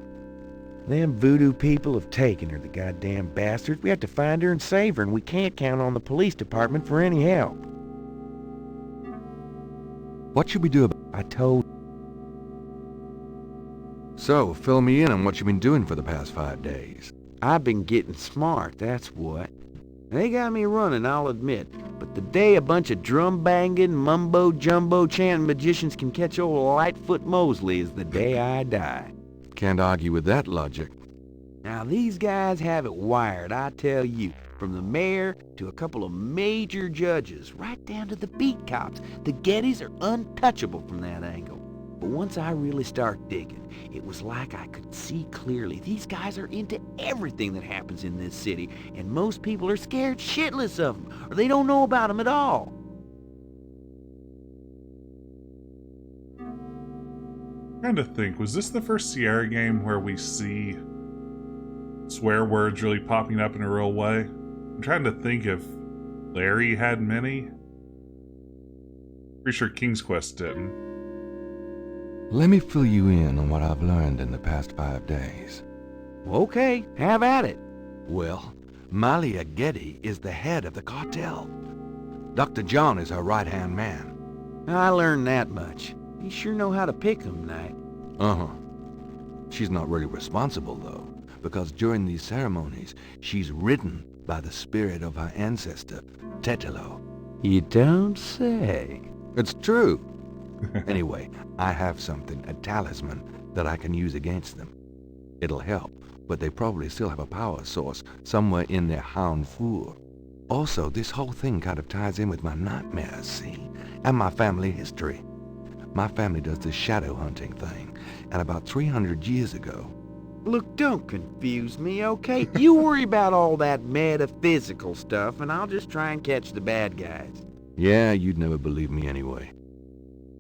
Them voodoo people have taken her, the goddamn bastards. We have to find her and save her, and we can't count on the police department for any help.
What should we do about...
I told...
So, fill me in on what you've been doing for the past 5 days.
I've been getting smart, that's what. They got me running, I'll admit. But the day a bunch of drum-banging, mumbo-jumbo chanting magicians can catch old Lightfoot Mosley is the day I die.
Can't argue with that logic.
Now these guys have it wired, I tell you. From the mayor to a couple of major judges, right down to the beat cops. The Gettys are untouchable from that angle. But once I really start digging, it was like I could see clearly. These guys are into everything that happens in this city, and most people are scared shitless of them, or they don't know about them at all.
I'm trying to think, was this the first Sierra game where we see swear words really popping up in a real way? I'm trying to think if Larry had many. Pretty sure King's Quest didn't.
Let me fill you in on what I've learned in the past 5 days.
Okay, have at it.
Well, Malia Getty is the head of the cartel. Dr. John is her right-hand man.
I learned that much. You sure know how to pick 'em, Knight.
Uh-huh. She's not really responsible, though, because during these ceremonies, she's ridden by the spirit of her ancestor, Tetelo.
You don't say.
It's true. Anyway, I have something, a talisman, that I can use against them. It'll help, but they probably still have a power source somewhere in their hound fool. Also, this whole thing kind of ties in with my nightmares, see? And my family history. My family does this shadow hunting thing, and about 300 years ago...
Look, don't confuse me, okay? You worry about all that metaphysical stuff, and I'll just try and catch the bad guys.
Yeah, you'd never believe me anyway.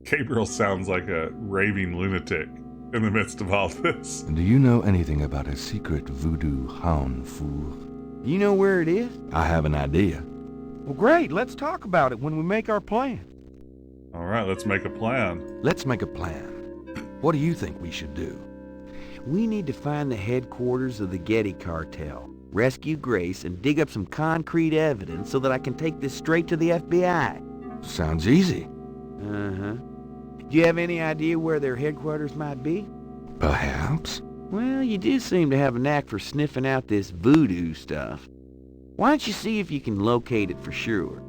Gabriel sounds like a raving lunatic in the midst of all this.
Do you know anything about a secret voodoo hound fool?
You know where it is?
I have an idea.
Well, great. Let's talk about it when we make our plan.
All right, let's make a plan.
Let's make a plan. What do you think we should do?
We need to find the headquarters of the Getty cartel, rescue Grace, and dig up some concrete evidence so that I can take this straight to the FBI.
Sounds easy.
Uh-huh. Do you have any idea where their headquarters might be?
Perhaps.
Well, you do seem to have a knack for sniffing out this voodoo stuff. Why don't you see if you can locate it for sure?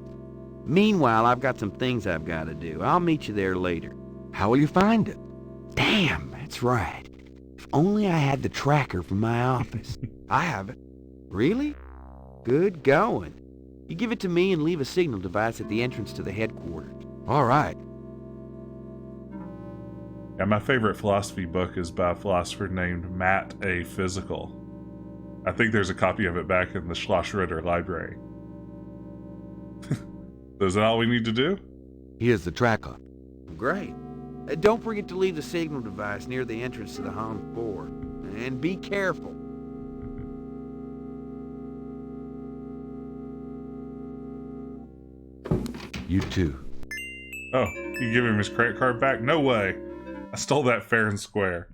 Meanwhile, I've got some things I've got to do. I'll meet you there later.
How will you find it?
Damn, that's right. If only I had the tracker from my office.
I have it.
Really? Good going. You give it to me and leave a signal device at the entrance to the headquarters.
All right.
Yeah, my favorite philosophy book is by a philosopher named Matt A. Physical. I think there's a copy of it back in the Schloss Ritter library. So is that all we need to do?
Here's the tracker.
Great. Don't forget to leave the signal device near the entrance to the home floor. And be careful.
You too.
Oh, you give him his credit card back? No way. I stole that fair and square.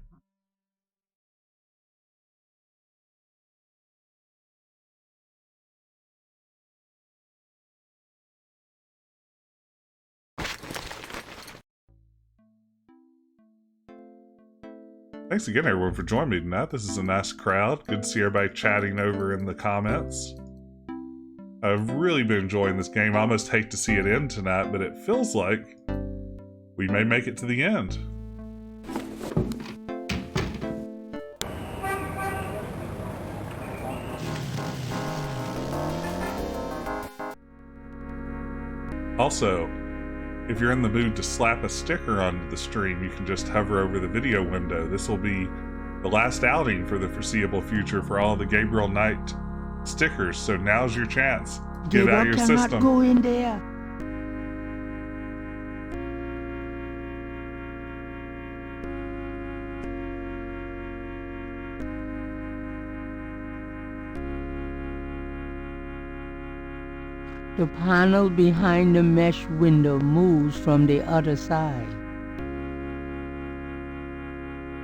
Thanks again, everyone, for joining me tonight. This is a nice crowd. Good to see everybody chatting over in the comments. I've really been enjoying this game. I almost hate to see it end tonight, but it feels like we may make it to the end. Also, if you're in the mood to slap a sticker onto the stream, you can just hover over the video window. This will be the last outing for the foreseeable future for all the Gabriel Knight stickers, so now's your chance. Get it out of your
cannot
system.
go in there. The panel behind the mesh window moves from the other side.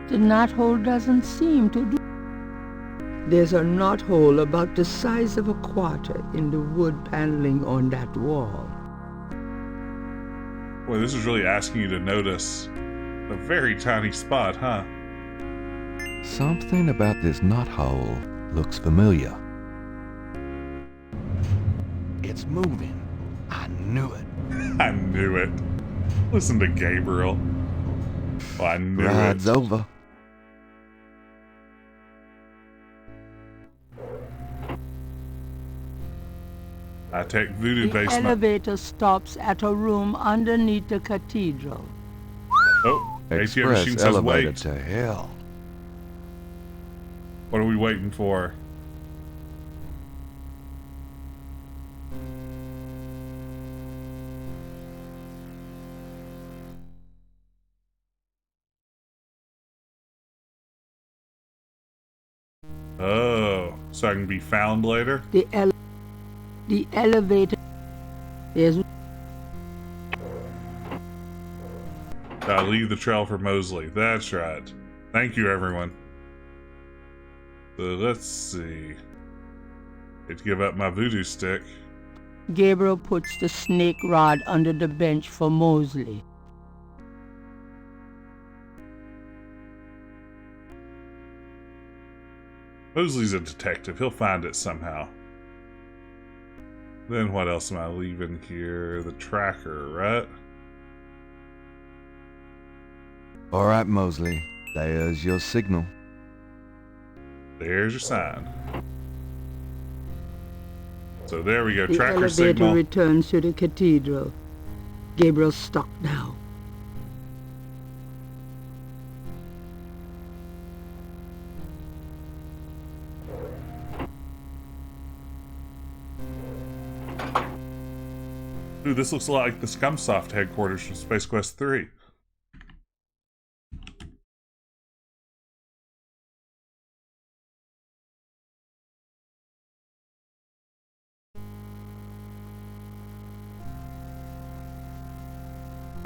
The knothole doesn't seem to do. There's a knothole about the size of a quarter in the wood paneling on that wall.
Boy, this is really asking you to notice a very tiny spot, huh?
Something about this knothole looks familiar. It's moving. I knew it.
I knew it. Listen to Gabriel. Oh, I knew
Ride's
it.
over.
I take voodoo
The
basement.
elevator stops at a room underneath the cathedral.
Oh, ATM
Express
machine says
elevator
wait.
to hell.
What are we waiting for? Oh, so I can be found later?
The elevator is
I'll leave the trail for Mosley. That's right. Thank you, everyone. So let's see. Need to give up my voodoo stick.
Gabriel puts the snake rod under the bench for Mosley.
Mosley's a detective. He'll find it somehow. Then what else am I leaving here? The tracker, right?
All right, Mosley. There's your signal.
There's your sign. So there we go.
The
Tracker
elevator
signal.
returns to the cathedral. Gabriel's stuck now.
Ooh, this looks a lot like the Scumsoft headquarters from Space Quest 3.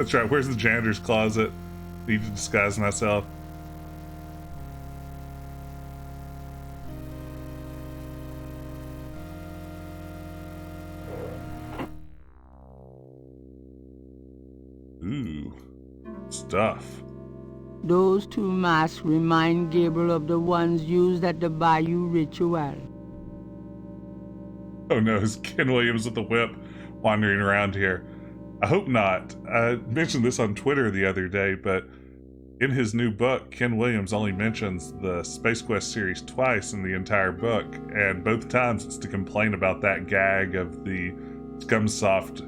That's right. Where's the janitor's closet? Need to disguise myself. Ooh, stuff.
Those two masks remind Gabriel of the ones used at the Bayou ritual.
Oh no, is Ken Williams with the whip wandering around here? I hope not. I mentioned this on Twitter the other day, but in his new book, Ken Williams only mentions the Space Quest series twice in the entire book, and both times it's to complain about that gag of the Scumsoft,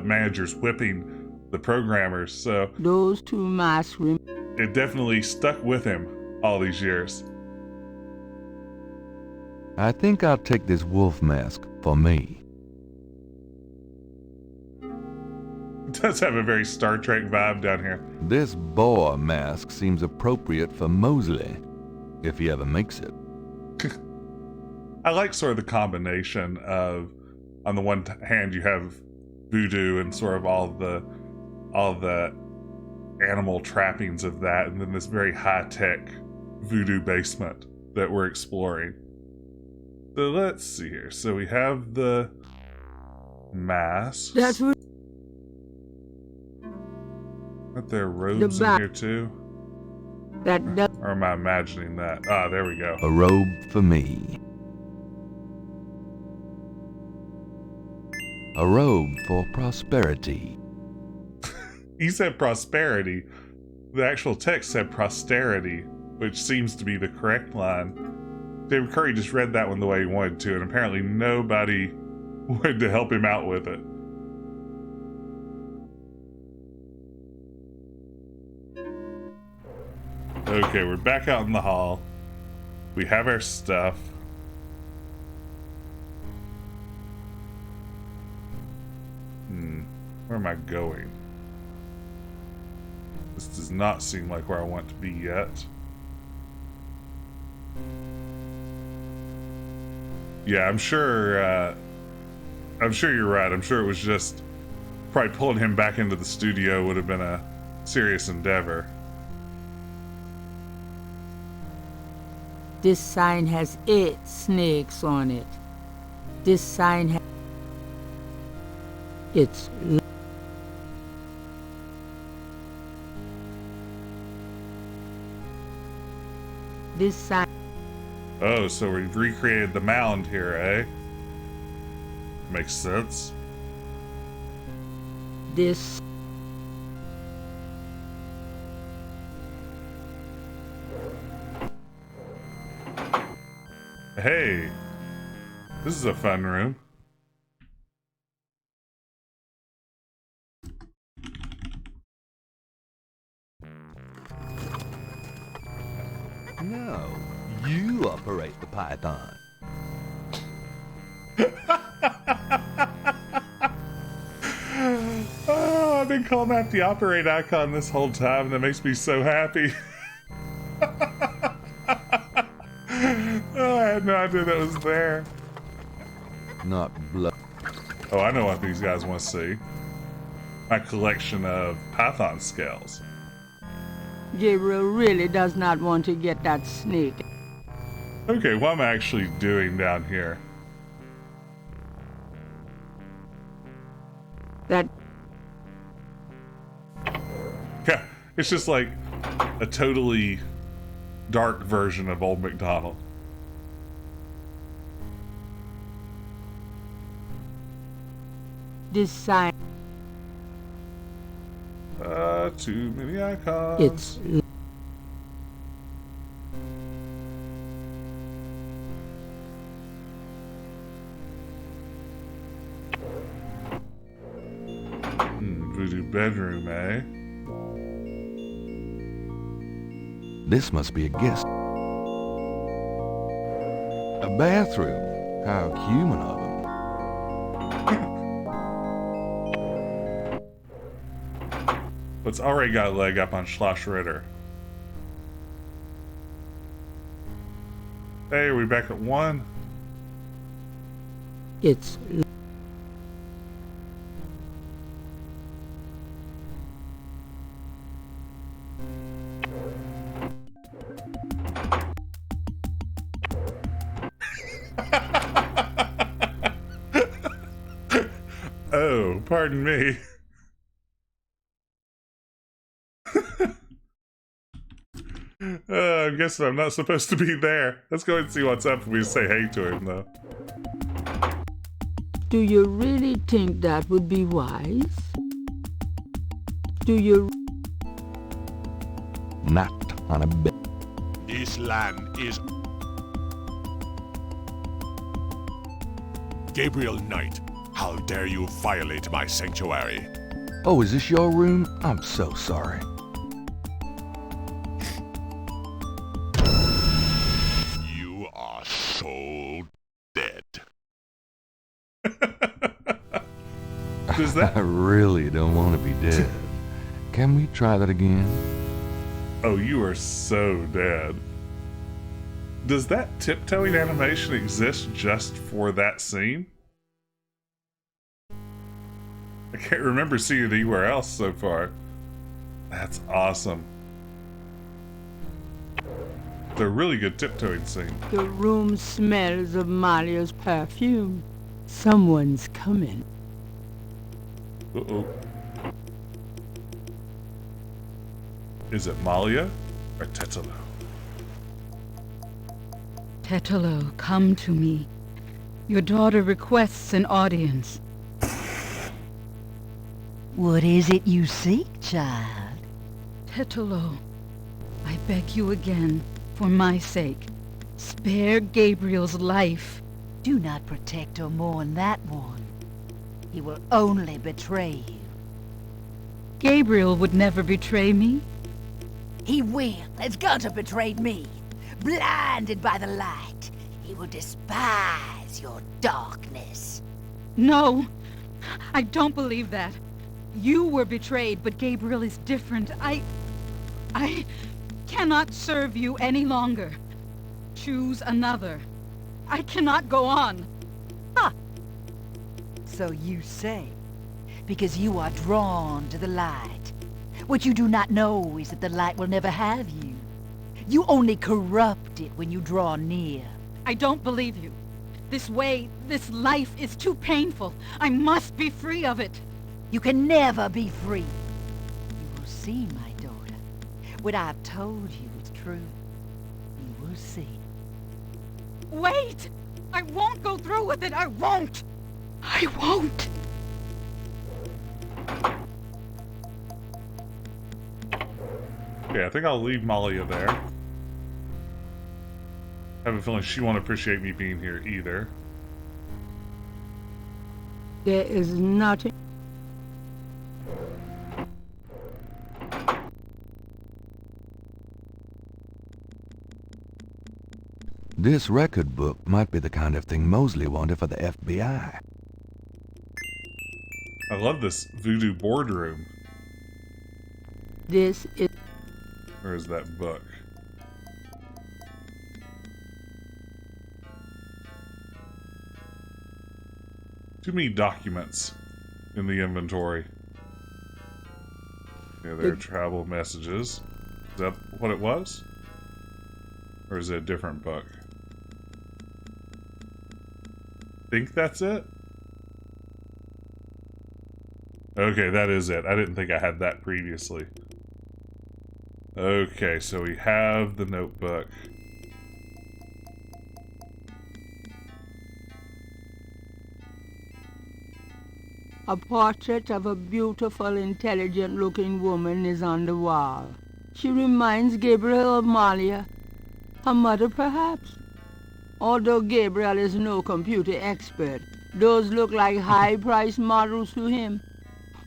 managers whipping the programmers. So
those two masks
it definitely stuck with him all these years.
I think I'll take this wolf mask for me.
It does have a very Star Trek vibe down here.
This boar mask seems appropriate for Mosley, if he ever makes it.
I like sort of the combination of, on the one hand, you have voodoo and sort of all the animal trappings of that, and then this very high-tech voodoo basement that we're exploring. So let's see here. So we have the masks.
That's what.
Aren't there robes in here too? Or am I imagining that? Ah, there we go.
A robe for me. A robe for prosperity.
He said prosperity. The actual text said posterity, which seems to be the correct line. David Curry just read that one the way he wanted to, and apparently nobody wanted to help him out with it. Okay, we're back out in the hall. We have our stuff. Where am I going? This does not seem like where I want to be yet. Yeah, I'm sure you're right. I'm sure it was just probably pulling him back into the studio would have been a serious endeavor.
This sign has 8 snakes on it. This sign has... It's... This sign...
Oh, so we've recreated the mound here, eh? Makes sense.
This...
Hey, this is a fun room.
No, you operate the python.
Oh, I've been calling that the operate icon this whole time, and that makes me so happy. Oh, I had no idea that was there.
Not blood.
Oh, I know what these guys want to see. My collection of python scales.
Gabriel really does not want to get that snake.
Okay, what am I actually doing down here?
That...
Yeah, it's just like a totally dark version of Old MacDonald.
This sign...
Too many icons.
It's...
Voodoo bedroom, eh?
This must be a guest. A bathroom. How human of him.
It's already got a leg up on Schloss Ritter. Hey, are we back at 1?
It's...
Oh, pardon me. I'm guessing I'm not supposed to be there. Let's go and see what's up and we say hey to him, though.
Do you really think that would be wise? Do you...
Not on a bit.
This land is... Gabriel Knight, how dare you violate my sanctuary?
Oh, is this your room? I'm so sorry.
You are so dead.
Does that...
I really don't want to be dead. Can we try that again?
Oh, you are so dead. Does that tiptoeing animation exist just for that scene? I can't remember seeing it anywhere else so far. That's awesome. It's a really good tiptoeing scene.
The room smells of Malia's perfume. Someone's coming.
Uh-oh. Is it Malia or Tetelo?
Tetelo, come to me. Your daughter requests an audience.
What is it you seek, child?
Tetelo, I beg you again, for my sake, spare Gabriel's life.
Do not protect or mourn that one. He will only betray you.
Gabriel would never betray me.
He will, as Gunter betrayed me. Blinded by the light, he will despise your darkness.
No, I don't believe that. You were betrayed, but Gabriel is different. I cannot serve you any longer. Choose another. I cannot go on.
Ha! So you say, because you are drawn to the light. What you do not know is that the light will never have you. You only corrupt it when you draw near.
I don't believe you. This way, this life is too painful. I must be free of it.
You can never be free. You will see, my daughter. What I've told you is true. You will see.
Wait! I won't go through with it. I won't. I won't.
Okay, I think I'll leave Malia there. I have a feeling she won't appreciate me being here either.
There is nothing...
This record book might be the kind of thing Mosley wanted for the FBI.
I love this voodoo boardroom.
This is...
Where is that book? Too many documents in the inventory. Yeah, there are travel messages. Is that what it was? Or is it a different book? Think that's it? Okay, that is it. I didn't think I had that previously. Okay, so we have the notebook.
A portrait of a beautiful, intelligent-looking woman is on the wall. She reminds Gabriel of Malia. Her mother, perhaps? Although Gabriel is no computer expert, those look like high-priced models to him.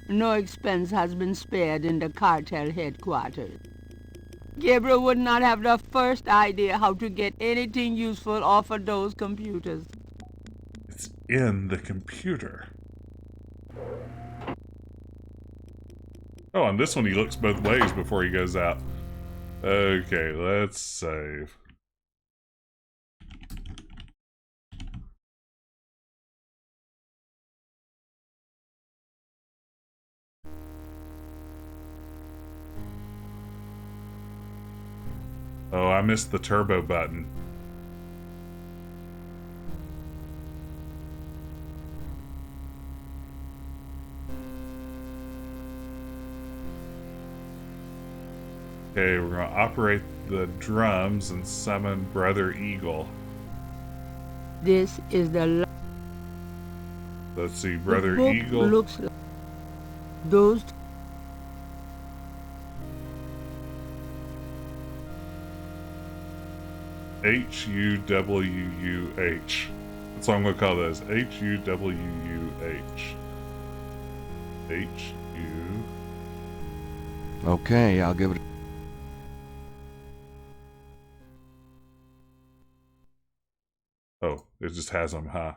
No expense has been spared in the cartel headquarters. Gabriel would not have the first idea how to get anything useful off of those computers.
It's in the computer. Oh, on this one he looks both ways before he goes out. Okay, let's save. Oh, I missed the turbo button. Okay, we're going to operate the drums and summon Brother Eagle.
This is the
Let's see, Brother
book
Eagle.
looks like those.
H-U-W-U-H. That's what I'm going to call those. H-U-W-U-H. H-U...
Okay, I'll give it.
Oh, it just has them, huh?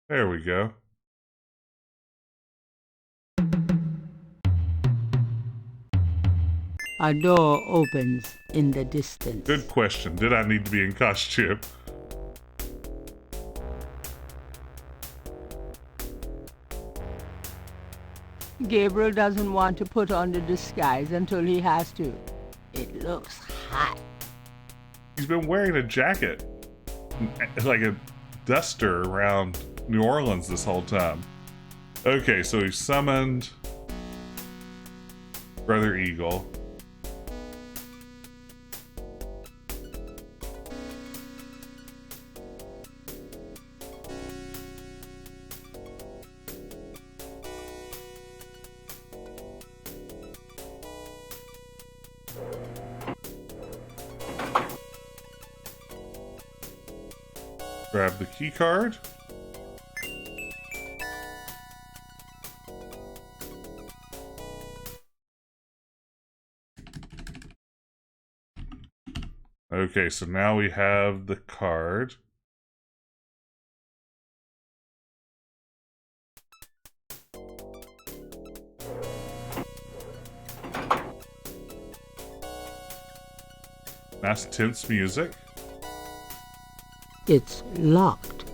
There we go.
A door opens in the distance.
Good question. Did I need to be in costume?
Gabriel doesn't want to put on the disguise until he has to. It looks hot.
He's been wearing a jacket, like a duster around New Orleans this whole time. Okay, so he summoned Brother Eagle. Grab the key card. Okay, so now we have the card. Nice tense music.
It's locked.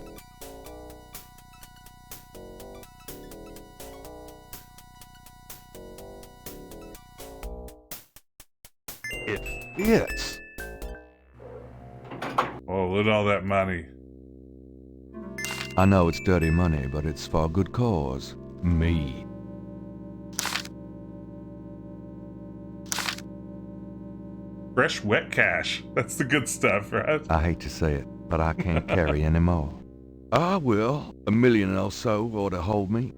It fits.
Oh, look at all that money.
I know it's dirty money, but it's for a good cause. Me.
Fresh wet cash. That's the good stuff, right?
I hate to say it, but I can't carry any more. I will. $1 million or so ought to hold me.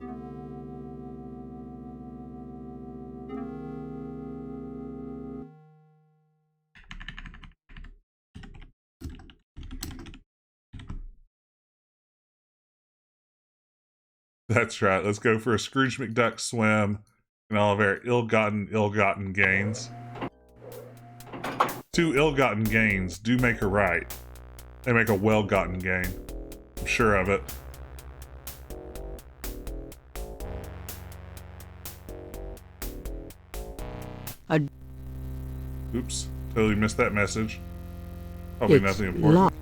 That's right. Let's go for a Scrooge McDuck swim and all of our ill-gotten gains. 2 ill-gotten gains do make a right. They make a well-gotten gain. I'm sure of it. Oops. Totally missed that message. Probably
It's
nothing important.
locked.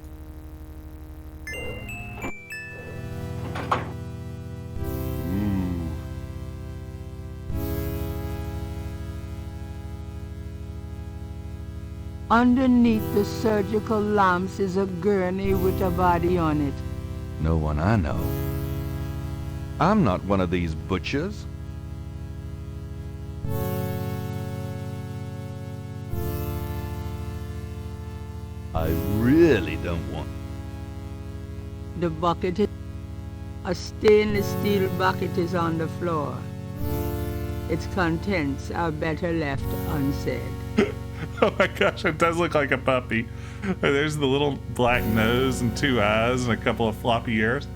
Underneath the surgical lamps is a gurney with a body on it.
No one I know. I'm not one of these butchers. I really don't want.
The bucket is... A stainless steel bucket is on the floor. Its contents are better left unsaid.
Oh my gosh, it does look like a puppy. There's the little black nose and 2 eyes and a couple of floppy ears.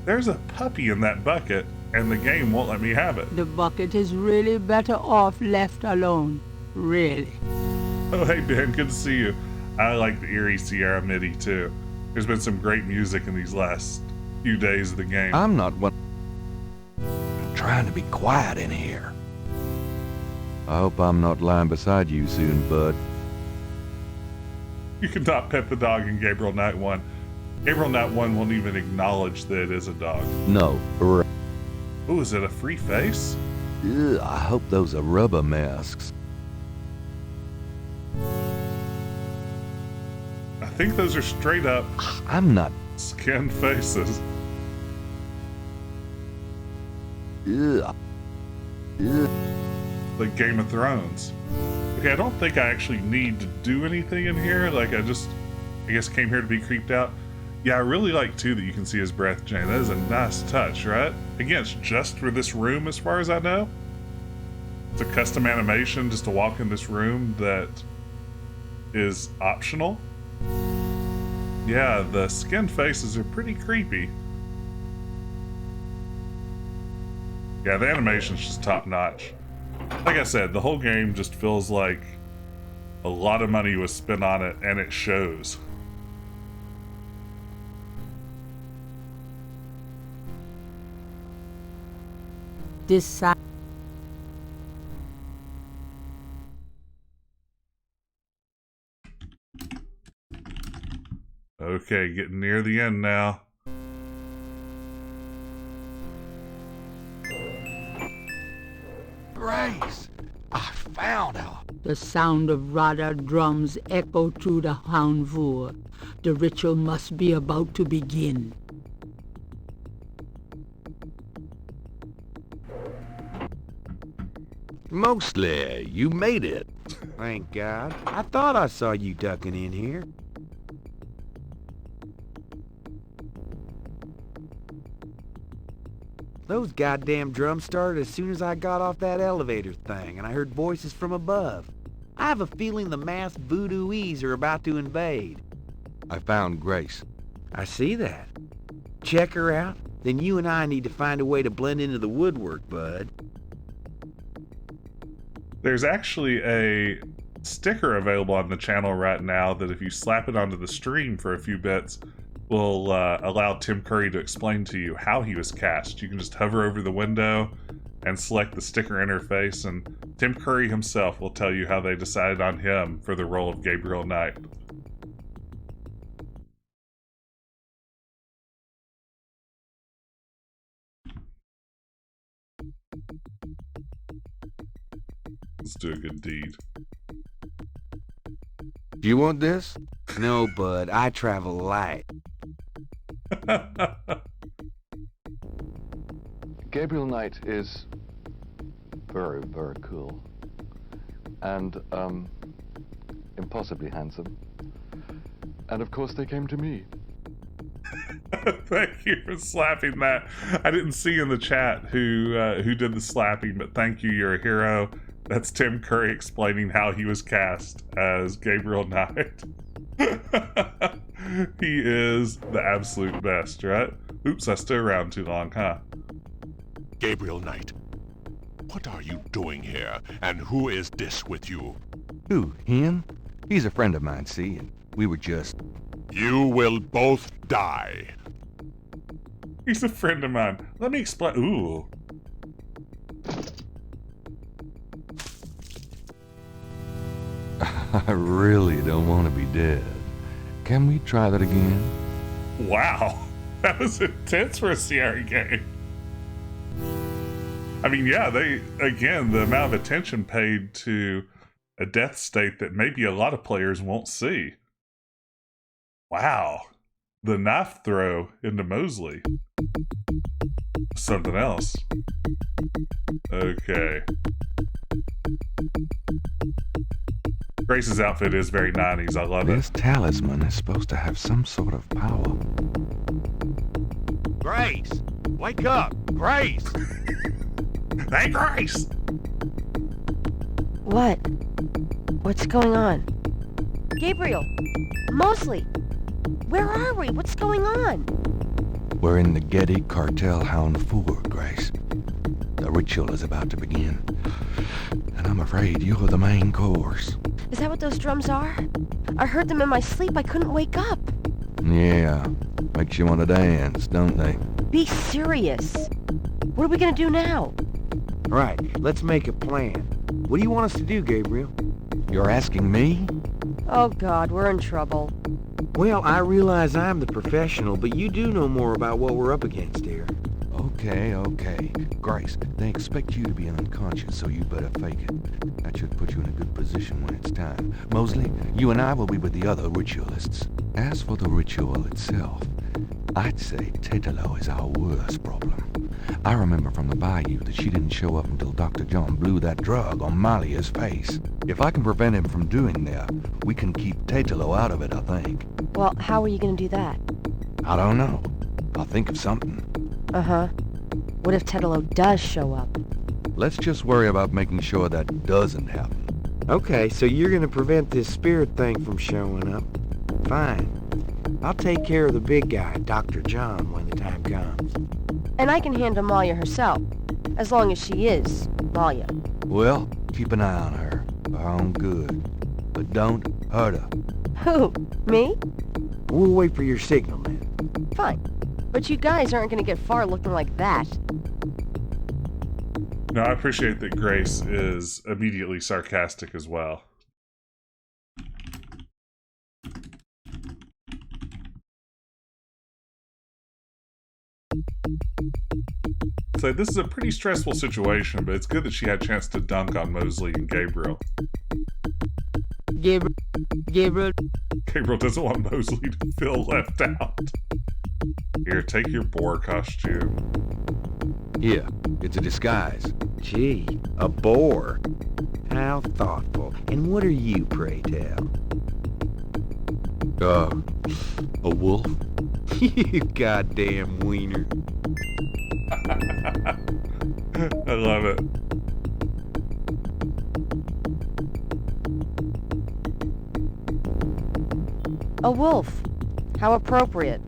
There's a puppy in that bucket, and the game won't let me have it.
The bucket is really better off left alone. Really.
Oh, hey Ben, good to see you. I like the eerie Sierra MIDI too. There's been some great music in these last few days of the game.
I'm not one. I'm trying to be quiet in here. I hope I'm not lying beside you soon, bud.
You cannot pet the dog in Gabriel Knight 1. Gabriel Knight 1 won't even acknowledge that it is a dog.
No.
Oh, is it a free face?
Ugh, I hope those are rubber masks.
I think those are straight up
I'm not...
skinned faces.
Ugh. Ugh.
Like Game of Thrones. Okay, I don't think I actually need to do anything in here. Like, I guess came here to be creeped out. Yeah, I really like, too, that you can see his breath, Jane. That is a nice touch, right? Again, it's just for this room, as far as I know. It's a custom animation just to walk in this room that is optional. Yeah, the skinned faces are pretty creepy. Yeah, the animation's just top-notch. Like I said, the whole game just feels like a lot of money was spent on it, and it shows.
Decide.
Okay, getting near the end now.
Grace, I found her.
The sound of Rada drums echo through the Houndvoor. The ritual must be about to begin.
Mostly, you made it. Thank God. I thought I saw you ducking in here. Those goddamn drums started as soon as I got off that elevator thing, and I heard voices from above. I have a feeling the masked voodooies are about to invade.
I found Grace.
I see that. Check her out. Then you and I need to find a way to blend into the woodwork, bud.
There's actually a sticker available on the channel right now that if you slap it onto the stream for a few bits, will allow Tim Curry to explain to you how he was cast. You can just hover over the window and select the sticker interface, and Tim Curry himself will tell you how they decided on him for the role of Gabriel Knight. Let's do a good deed.
Do you want this?
No, bud. I travel light.
Gabriel Knight is very, very cool. And, impossibly handsome. And of course they came to me.
Thank you for slapping that. I didn't see in the chat who did the slapping, but thank you, you're a hero. That's Tim Curry explaining how he was cast as Gabriel Knight. He is the absolute best, right? Oops, I stood around too long, huh?
Gabriel Knight, what are you doing here, and who is this with you?
Who, him? He's a friend of mine, see, and we were just...
You will both die.
He's a friend of mine. Let me explain. Ooh.
I really don't want to be dead. Can we try that again?
Wow. That was intense for a Sierra game. I mean, yeah, again, the amount of attention paid to a death state that maybe a lot of players won't see. Wow. The knife throw into Mosley. Something else. Okay. Grace's outfit is very 90s. I love it.
This talisman is supposed to have some sort of power.
Grace! Wake up! Grace!
Hey, Grace!
What? What's going on? Gabriel! Mosley! Where are we? What's going on?
We're in the Getty Cartel Houndvoor, Grace. The ritual is about to begin. And I'm afraid you're the main course.
Is that what those drums are? I heard them in my sleep. I couldn't wake up.
Yeah, makes you want to dance, don't they?
Be serious. What are we gonna do now?
Right, let's make a plan. What do you want us to do, Gabriel?
You're asking me?
Oh God, we're in trouble.
Well, I realize I'm the professional, but you do know more about what we're up against here.
Okay. Grace, they expect you to be unconscious, so you better fake it. That should put you in a good position when it's time. Mosley, you and I will be with the other ritualists. As for the ritual itself, I'd say Tetelo is our worst problem. I remember from the bayou that she didn't show up until Dr. John blew that drug on Malia's face. If I can prevent him from doing that, we can keep Tetelo out of it, I think.
Well, how are you gonna do that?
I don't know. I'll think of something.
Uh-huh. What if Tetelo does show up?
Let's just worry about making sure that doesn't happen.
Okay, so you're gonna prevent this spirit thing from showing up. Fine. I'll take care of the big guy, Dr. John, when the time comes.
And I can handle Malia herself, as long as she is Malia.
Well, keep an eye on her, for her own good. But don't hurt her.
Who? Me?
We'll wait for your signal, then.
Fine. But you guys aren't gonna get far looking like that.
No, I appreciate that Grace is immediately sarcastic as well. So this is a pretty stressful situation, but it's good that she had a chance to dunk on Mosley and Gabriel.
Gabriel.
Gabriel doesn't want Mosley to feel left out. Here, take your boar costume.
Here, it's a disguise.
Gee, a boar. How thoughtful. And what are you, pray tell?
A wolf?
You goddamn wiener.
I love it.
A wolf. How appropriate.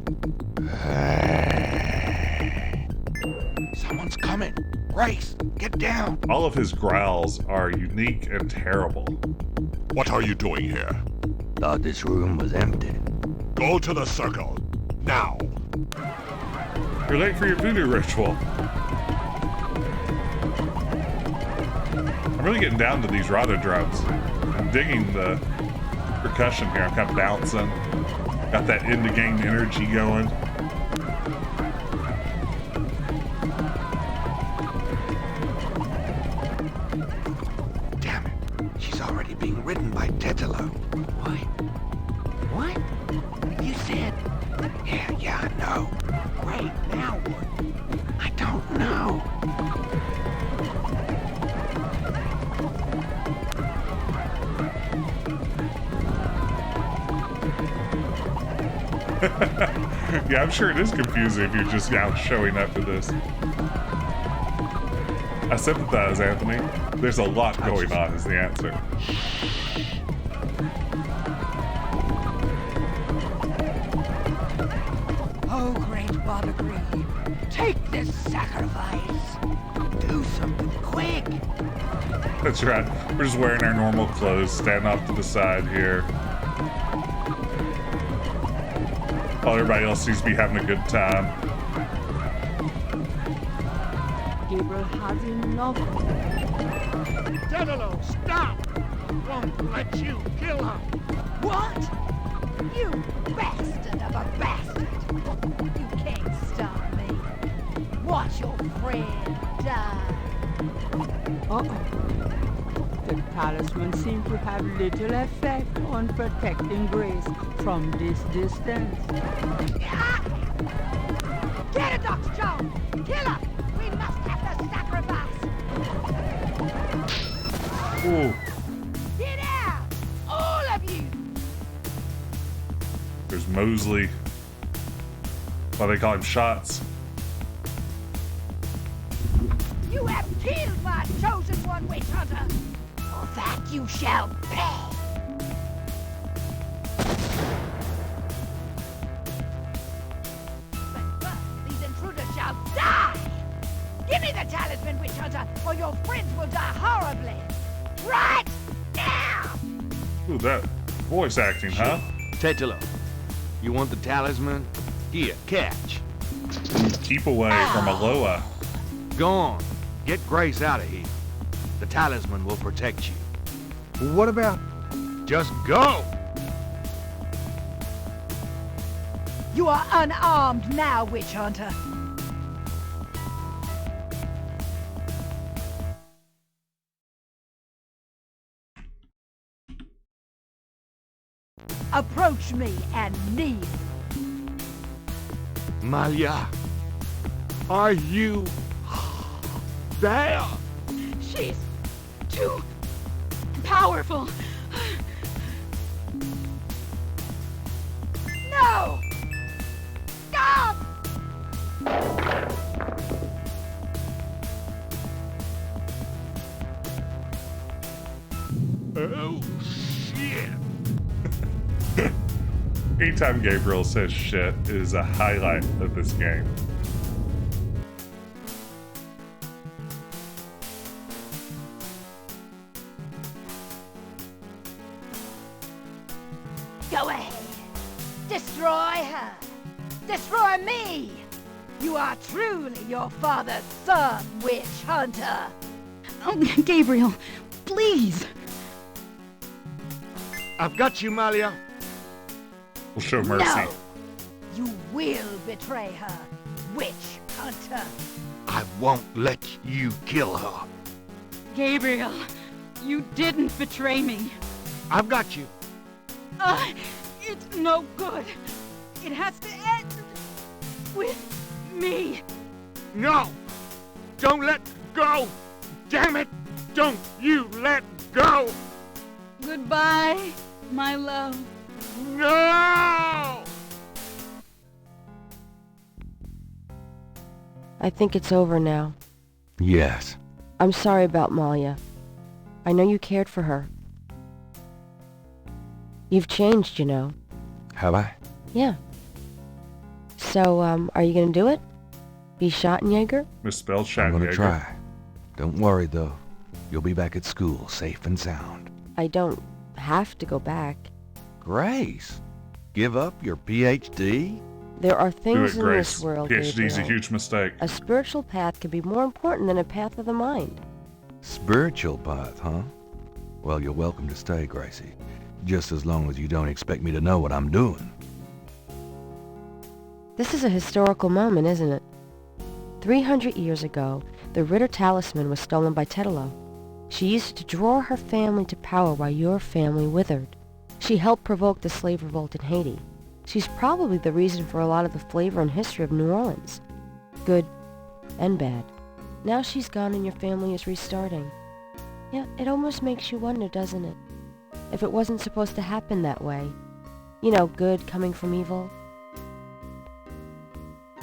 Someone's coming. Grace, get down.
All of his growls are unique and terrible.
What are you doing here?
Thought this room was empty.
Go to the circle. Now.
You're late for your voodoo ritual. I'm really getting down to these Rada drums. I'm digging the percussion here. I'm kind of bouncing. Got that in-the-game energy going.
Damn it. She's already being ridden by Tetelo.
What? You said...
Yeah, I know.
Great, now what?
I don't know.
Yeah, I'm sure it is confusing if you're just now showing up to this. I sympathize, Anthony. There's a lot going on is the answer.
Oh, great Father Green, take this sacrifice.
Do something quick.
That's right. We're just wearing our normal clothes, stand off to the side here. While everybody else seems to be having a good time.
Gabriel has enough.
Dedalo, stop! Won't let you kill her.
What? You bastard of a bastard! You can't stop me. Watch your friend die.
Uh-oh. The talisman seems to have little effect on protecting Grace from this distance.
Get it, Dr. John! Kill her! We must have the sacrifice!
Ooh.
Get out! All of you!
There's Mosley. Why they call him Shots.
You have killed my chosen one, witch hunter! For that you shall pay! But first, these intruders shall die! Give me the talisman, witch hunter, or your friends will die horribly! Right now!
Ooh, that voice acting, huh?
Tetelo, you want the talisman? Here, catch.
Keep away from Aloha.
Go on. Get Grace out of here. The talisman will protect you.
What about...
Just go!
You are unarmed now, witch hunter. Approach me and kneel.
Malia, are you there?
She's too powerful.
No! Stop!
Oh, shit.
Anytime Gabriel says shit is a highlight of this game.
Go ahead. Destroy her. Destroy me. You are truly your father's son, witch hunter.
Oh, Gabriel, please.
I've got you, Malia.
We'll show mercy.
No. You will betray her, witch hunter.
I won't let you kill her.
Gabriel, you didn't betray me.
I've got you.
It's no good. It has to end with me.
No! Don't let go! Damn it! Don't you let go!
Goodbye, my love.
No!
I think it's over now.
Yes.
I'm sorry about Malia. I know you cared for her. You've changed, you know.
Have I?
Yeah. So, are you gonna do it? Be Schottenjäger?
Misspelled
I'm gonna
Schottenjäger.
try. Don't worry, though. You'll be back at school, safe and sound.
I don't have to go back.
Grace, give up your PhD?
There are
Do
things
it,
in
Grace.
this world,
PhD's a
Gabriel.
huge mistake.
A spiritual path can be more important than a path of the mind.
Spiritual path, huh? Well, you're welcome to stay, Gracie. Just as long as you don't expect me to know what I'm doing.
This is a historical moment, isn't it? 300 years ago, the Ritter talisman was stolen by Tetelo. She used it to draw her family to power while your family withered. She helped provoke the slave revolt in Haiti. She's probably the reason for a lot of the flavor and history of New Orleans. Good and bad. Now she's gone and your family is restarting. Yeah, it almost makes you wonder, doesn't it? If it wasn't supposed to happen that way. You know, good coming from evil.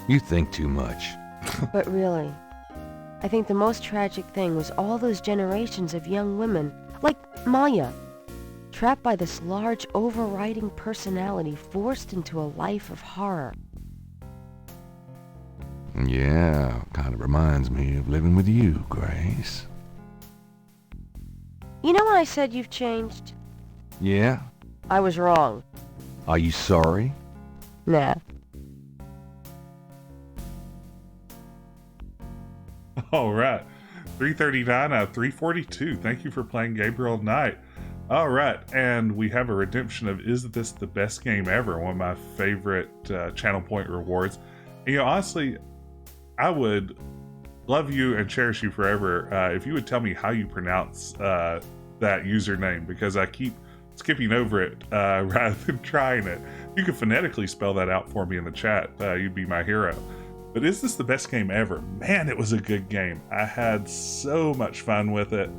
You think too much.
But really, I think the most tragic thing was all those generations of young women, like Maya, trapped by this large overriding personality forced into a life of horror.
Yeah, kind of reminds me of living with you, Grace.
You know when I said you've changed?
Yeah?
I was wrong.
Are you sorry?
Nah.
All right. 339 out of 342. Thank you for playing Gabriel Knight. All right. And we have a redemption of Is This the Best Game Ever? One of my favorite channel point rewards. And, you know, honestly, I would love you and cherish you forever if you would tell me how you pronounce that username, because I keep skipping over it rather than trying it. You could phonetically spell that out for me in the chat. You'd be my hero. But Is This the Best Game Ever? Man, it was a good game. I had so much fun with it.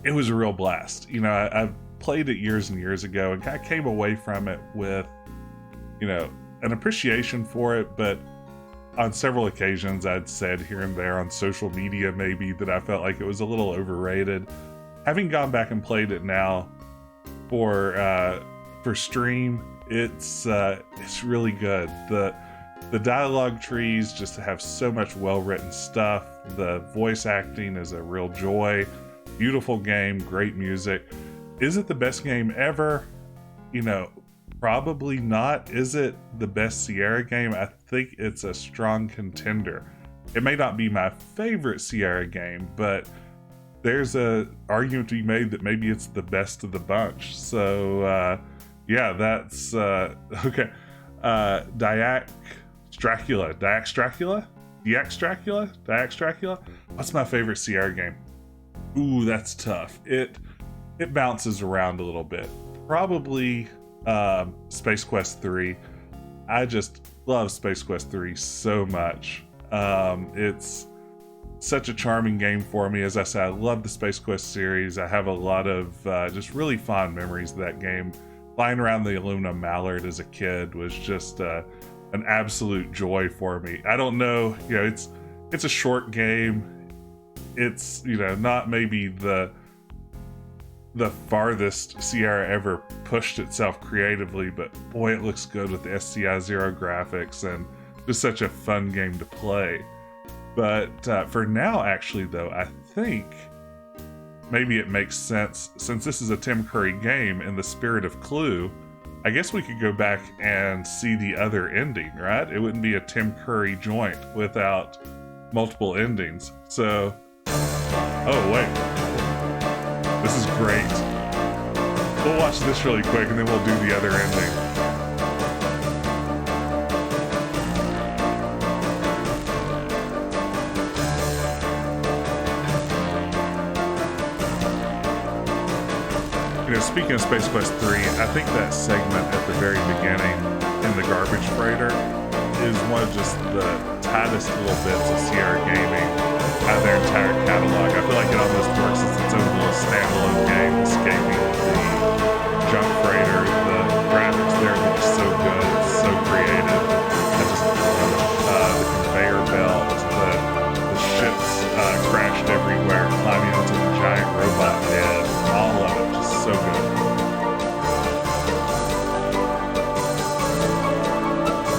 It was a real blast. You know, I played it years and years ago and kind of came away from it with, you know, an appreciation for it. But on several occasions, I'd said here and there on social media maybe that I felt like it was a little overrated. Having gone back and played it now for stream, it's really good. The dialogue trees just have so much well-written stuff. The voice acting is a real joy. Beautiful game, great music. Is it the best game ever? You know, probably not. Is it the best Sierra game? I think it's a strong contender. It may not be my favorite Sierra game, but there's a argument to be made that maybe it's the best of the bunch. So, yeah, that's okay. Diax Dracula. What's my favorite Sierra game? Ooh, that's tough. It bounces around a little bit. probably Space Quest 3. I just love Space Quest 3 so much. It's such a charming game for me. As I said, I love the Space Quest series. I have a lot of just really fond memories of that game. Flying around the aluminum mallard as a kid was just an absolute joy for me. I don't know, it's a short game. It's, not maybe the farthest Sierra ever pushed itself creatively, but boy, it looks good with the SCI Zero graphics and just such a fun game to play. But for now, actually, though, I think maybe it makes sense, since this is a Tim Curry game in the spirit of Clue, I guess we could go back and see the other ending, right? It wouldn't be a Tim Curry joint without multiple endings. So, oh wait, this is great. We'll watch this really quick and then we'll do the other ending. Speaking of Space Quest 3, I think that segment at the very beginning in the garbage freighter is one of just the tightest little bits of Sierra Gaming out of their entire catalog. I feel like it almost works as its own little standalone game, escaping the junk freighter. The graphics there look so good, it's so creative. I just love it. The conveyor belt, the ships crashed everywhere, climbing onto the giant robot head, all of it, just so good.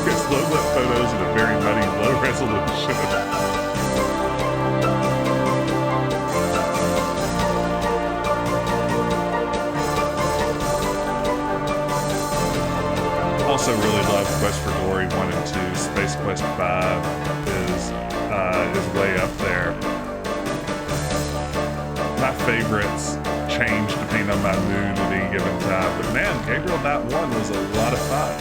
It's low-lit photos in a very muddy, low resolution. Also really love Quest for Glory 1 and 2. Space Quest 5 is way up there. My favorites change depending on my mood at any given time. But man, Gabriel Knight 1 was a lot of fun.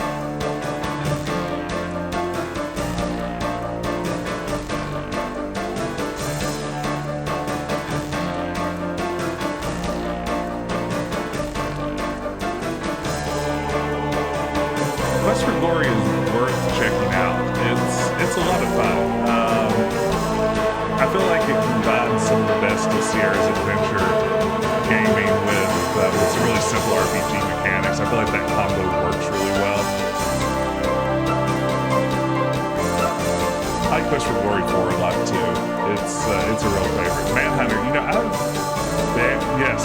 Quest for Glory is worth checking out. It's a lot of fun. I feel like it combines some of the best of Sierra's adventure gaming with some really simple RPG mechanics. I feel like that combo works really well. I like Quest for Glory 4 a lot too. It's a real favorite. Manhunter, yes,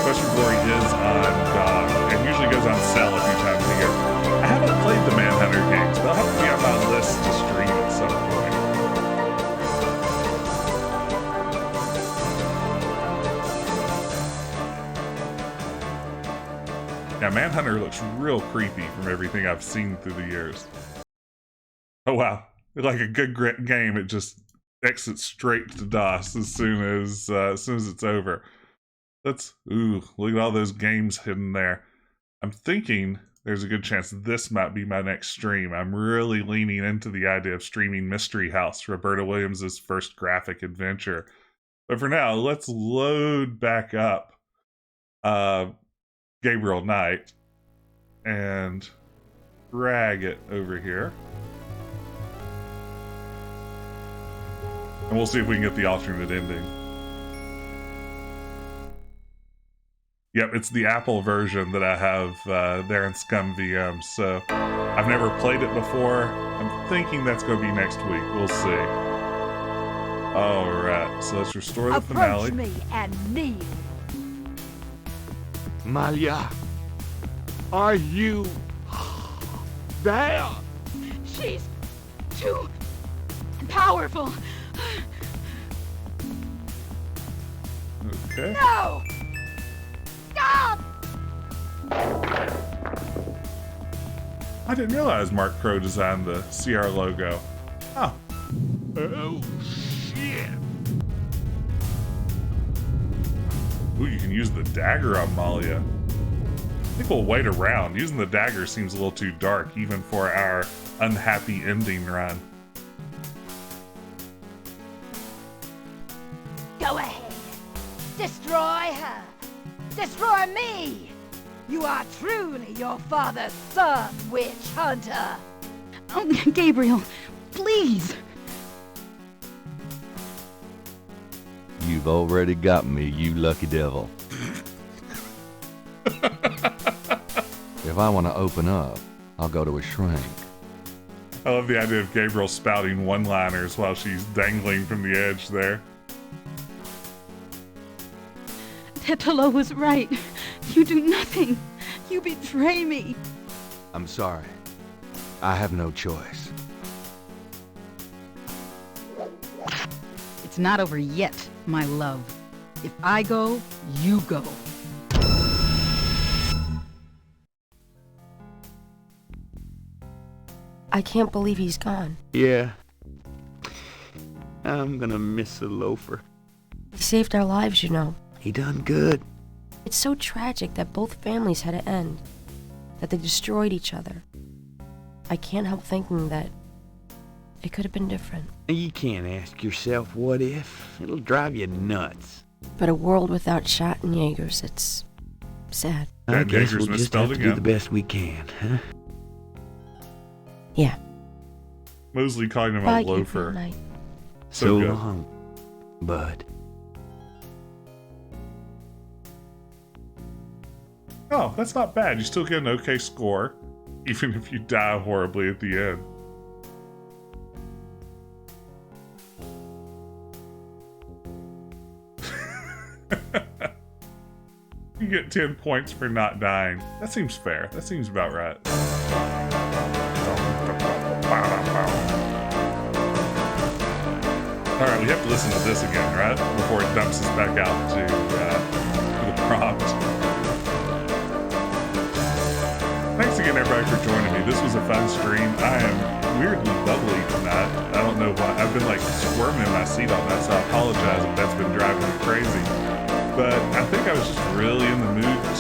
Quest for Glory is on GOG and usually goes on sale a few times a year. I haven't played the Manhunter games. They'll have to be on my list to stream at some point. Yeah, Manhunter looks real creepy from everything I've seen through the years. Oh wow, like a good game, it just exits straight to DOS as soon as it's over. Look at all those games hidden there. I'm thinking there's a good chance this might be my next stream. I'm really leaning into the idea of streaming Mystery House, Roberta Williams' first graphic adventure. But for now, let's load back up Gabriel Knight and drag it over here. And we'll see if we can get the alternate ending. Yep, it's the Apple version that I have there in Scum VM, so I've never played it before. I'm thinking that's going to be next week. We'll see. Alright, so let's restore the finale.
Approach me and kneel.
Malia, are you there?
She's too powerful.
Okay.
No! Stop!
I didn't realize Mark Crow designed the Sierra logo. Oh.
Oh, shit.
Ooh, you can use the dagger on Malia. I think we'll wait around. Using the dagger seems a little too dark, even for our unhappy ending run.
Go ahead. Destroy her. Destroy me. You are truly your father's son, witch hunter.
Oh, Gabriel, please.
You've already got me, you lucky devil. If I want to open up, I'll go to a shrink.
I love the idea of Gabriel spouting one-liners while she's dangling from the edge there.
Tetelo was right. You do nothing. You betray me.
I'm sorry. I have no choice.
It's not over yet, my love. If I go, you go.
I can't believe he's gone.
Yeah. I'm gonna miss the loafer.
He saved our lives, you know.
He done good.
It's so tragic that both families had to end, that they destroyed each other. I can't help thinking that it could have been different.
You can't ask yourself what if. It'll drive you nuts.
But a world without Schattenjägers, it's sad.
I guess
Jaeger's
we'll just
misspelled
have to do
again.
the best we can, huh?
Yeah.
Mosley calling him
Bye,
a
Gabriel
loafer.
Knight.
So
good.
long, bud.
Oh, that's not bad. You still get an okay score, even if you die horribly at the end. You get 10 points for not dying. That seems fair. That seems about right. Alright, we have to listen to this again, right? Before it dumps us back out to the prompt. Thanks again, everybody, for joining me. This was a fun stream. I am weirdly bubbly tonight. I don't know why. I've been like squirming in my seat all night, so I apologize if that's been driving me crazy. But I think I was just really in the mood to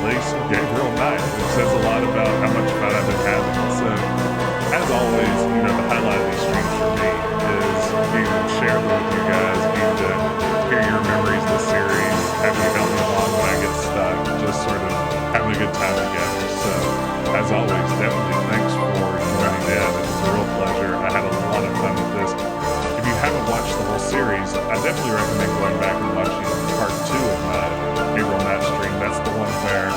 play some Gabriel Knight, which says a lot about how much fun I've been having. So, as always, you know, the highlight of these streams for me is being able to share them with you guys, being to hear your memories of the series, having you help me along when I get stuck, just sort of having a good time together. So, as always, definitely thanks for joining in. It was a real pleasure. I had a lot of fun with this. If you haven't watched the whole series, I definitely recommend going back and watching part 2 of my Gabriel Knight stream. That's the one where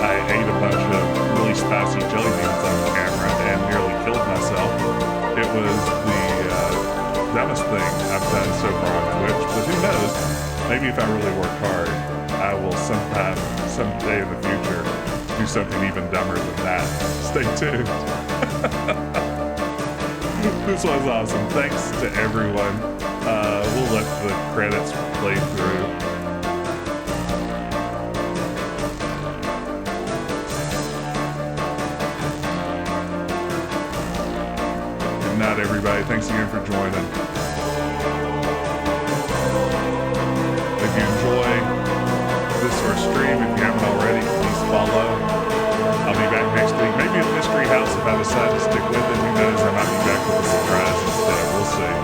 I ate a bunch of really spicy jelly beans on camera and nearly killed myself. It was the dumbest thing I've done so far on Twitch, but who knows? Maybe if I really work hard, I will someday in the future, do something even dumber than that. Stay tuned. This was awesome. Thanks to everyone. We'll let the credits play through. Good night, everybody. Thanks again for joining. If you enjoy this or stream, if you haven't already, please follow. I'll be back next week. Maybe at Mystery House if I decide to stick with it. Who knows? I might be back with a surprise instead. We'll see.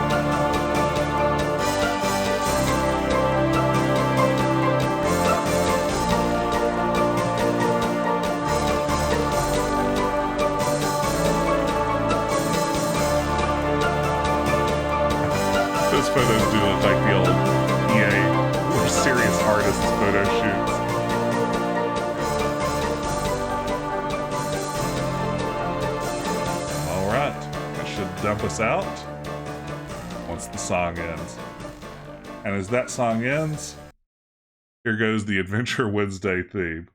Those photos do look like the old EA or serious artists photo shoots. Dump us out once the song ends. And as that song ends, here goes the Adventure Wednesday theme.